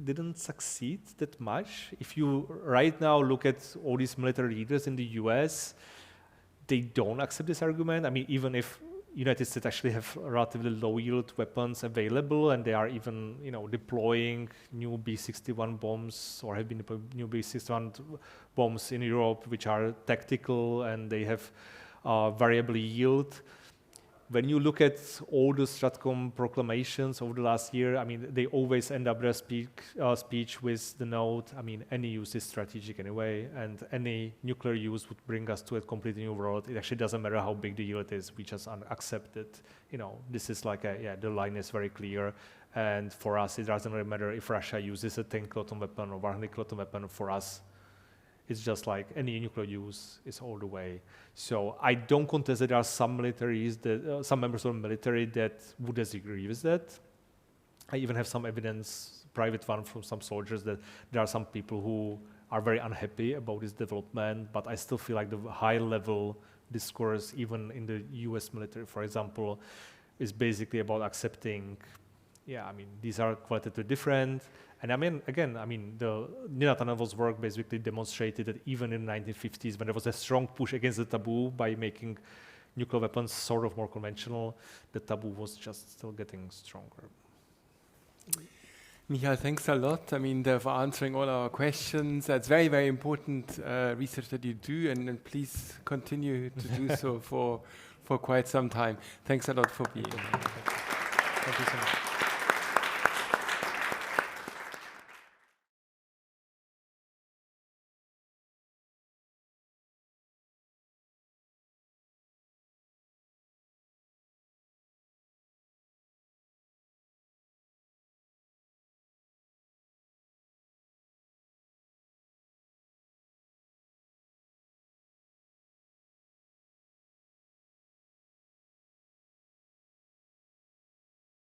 didn't succeed that much. If you right now look at all these military leaders in the US, they don't accept this argument. Even if United States actually have relatively low yield weapons available, and they are even deploying new B-61 bombs, or have been deploying new B-61 bombs in Europe, which are tactical and they have variable yield. When you look at all the Stratcom proclamations over the last year, they always end up their speech with the note, any use is strategic anyway, and any nuclear use would bring us to a completely new world. It actually doesn't matter how big the yield is, we just accept it. This is like the line is very clear, and for us, it doesn't really matter if Russia uses a 10-kiloton weapon or 100-kiloton weapon. For us, it's just like any nuclear use is all the way. So I don't contest that there are some militaries, some members of the military that would disagree with that. I even have some evidence, private one from some soldiers, that there are some people who are very unhappy about this development, but I still feel like the high-level discourse, even in the US military, for example, is basically about accepting, these are qualitatively different. And the Nina Tanevo's work basically demonstrated that even in the 1950s, when there was a strong push against the taboo by making nuclear weapons sort of more conventional, the taboo was just still getting stronger. Michal, thanks a lot. I mean, for answering all our questions. It's very, very important research that you do, and please continue to do so for quite some time. Thanks a lot for being here. Thank you so much.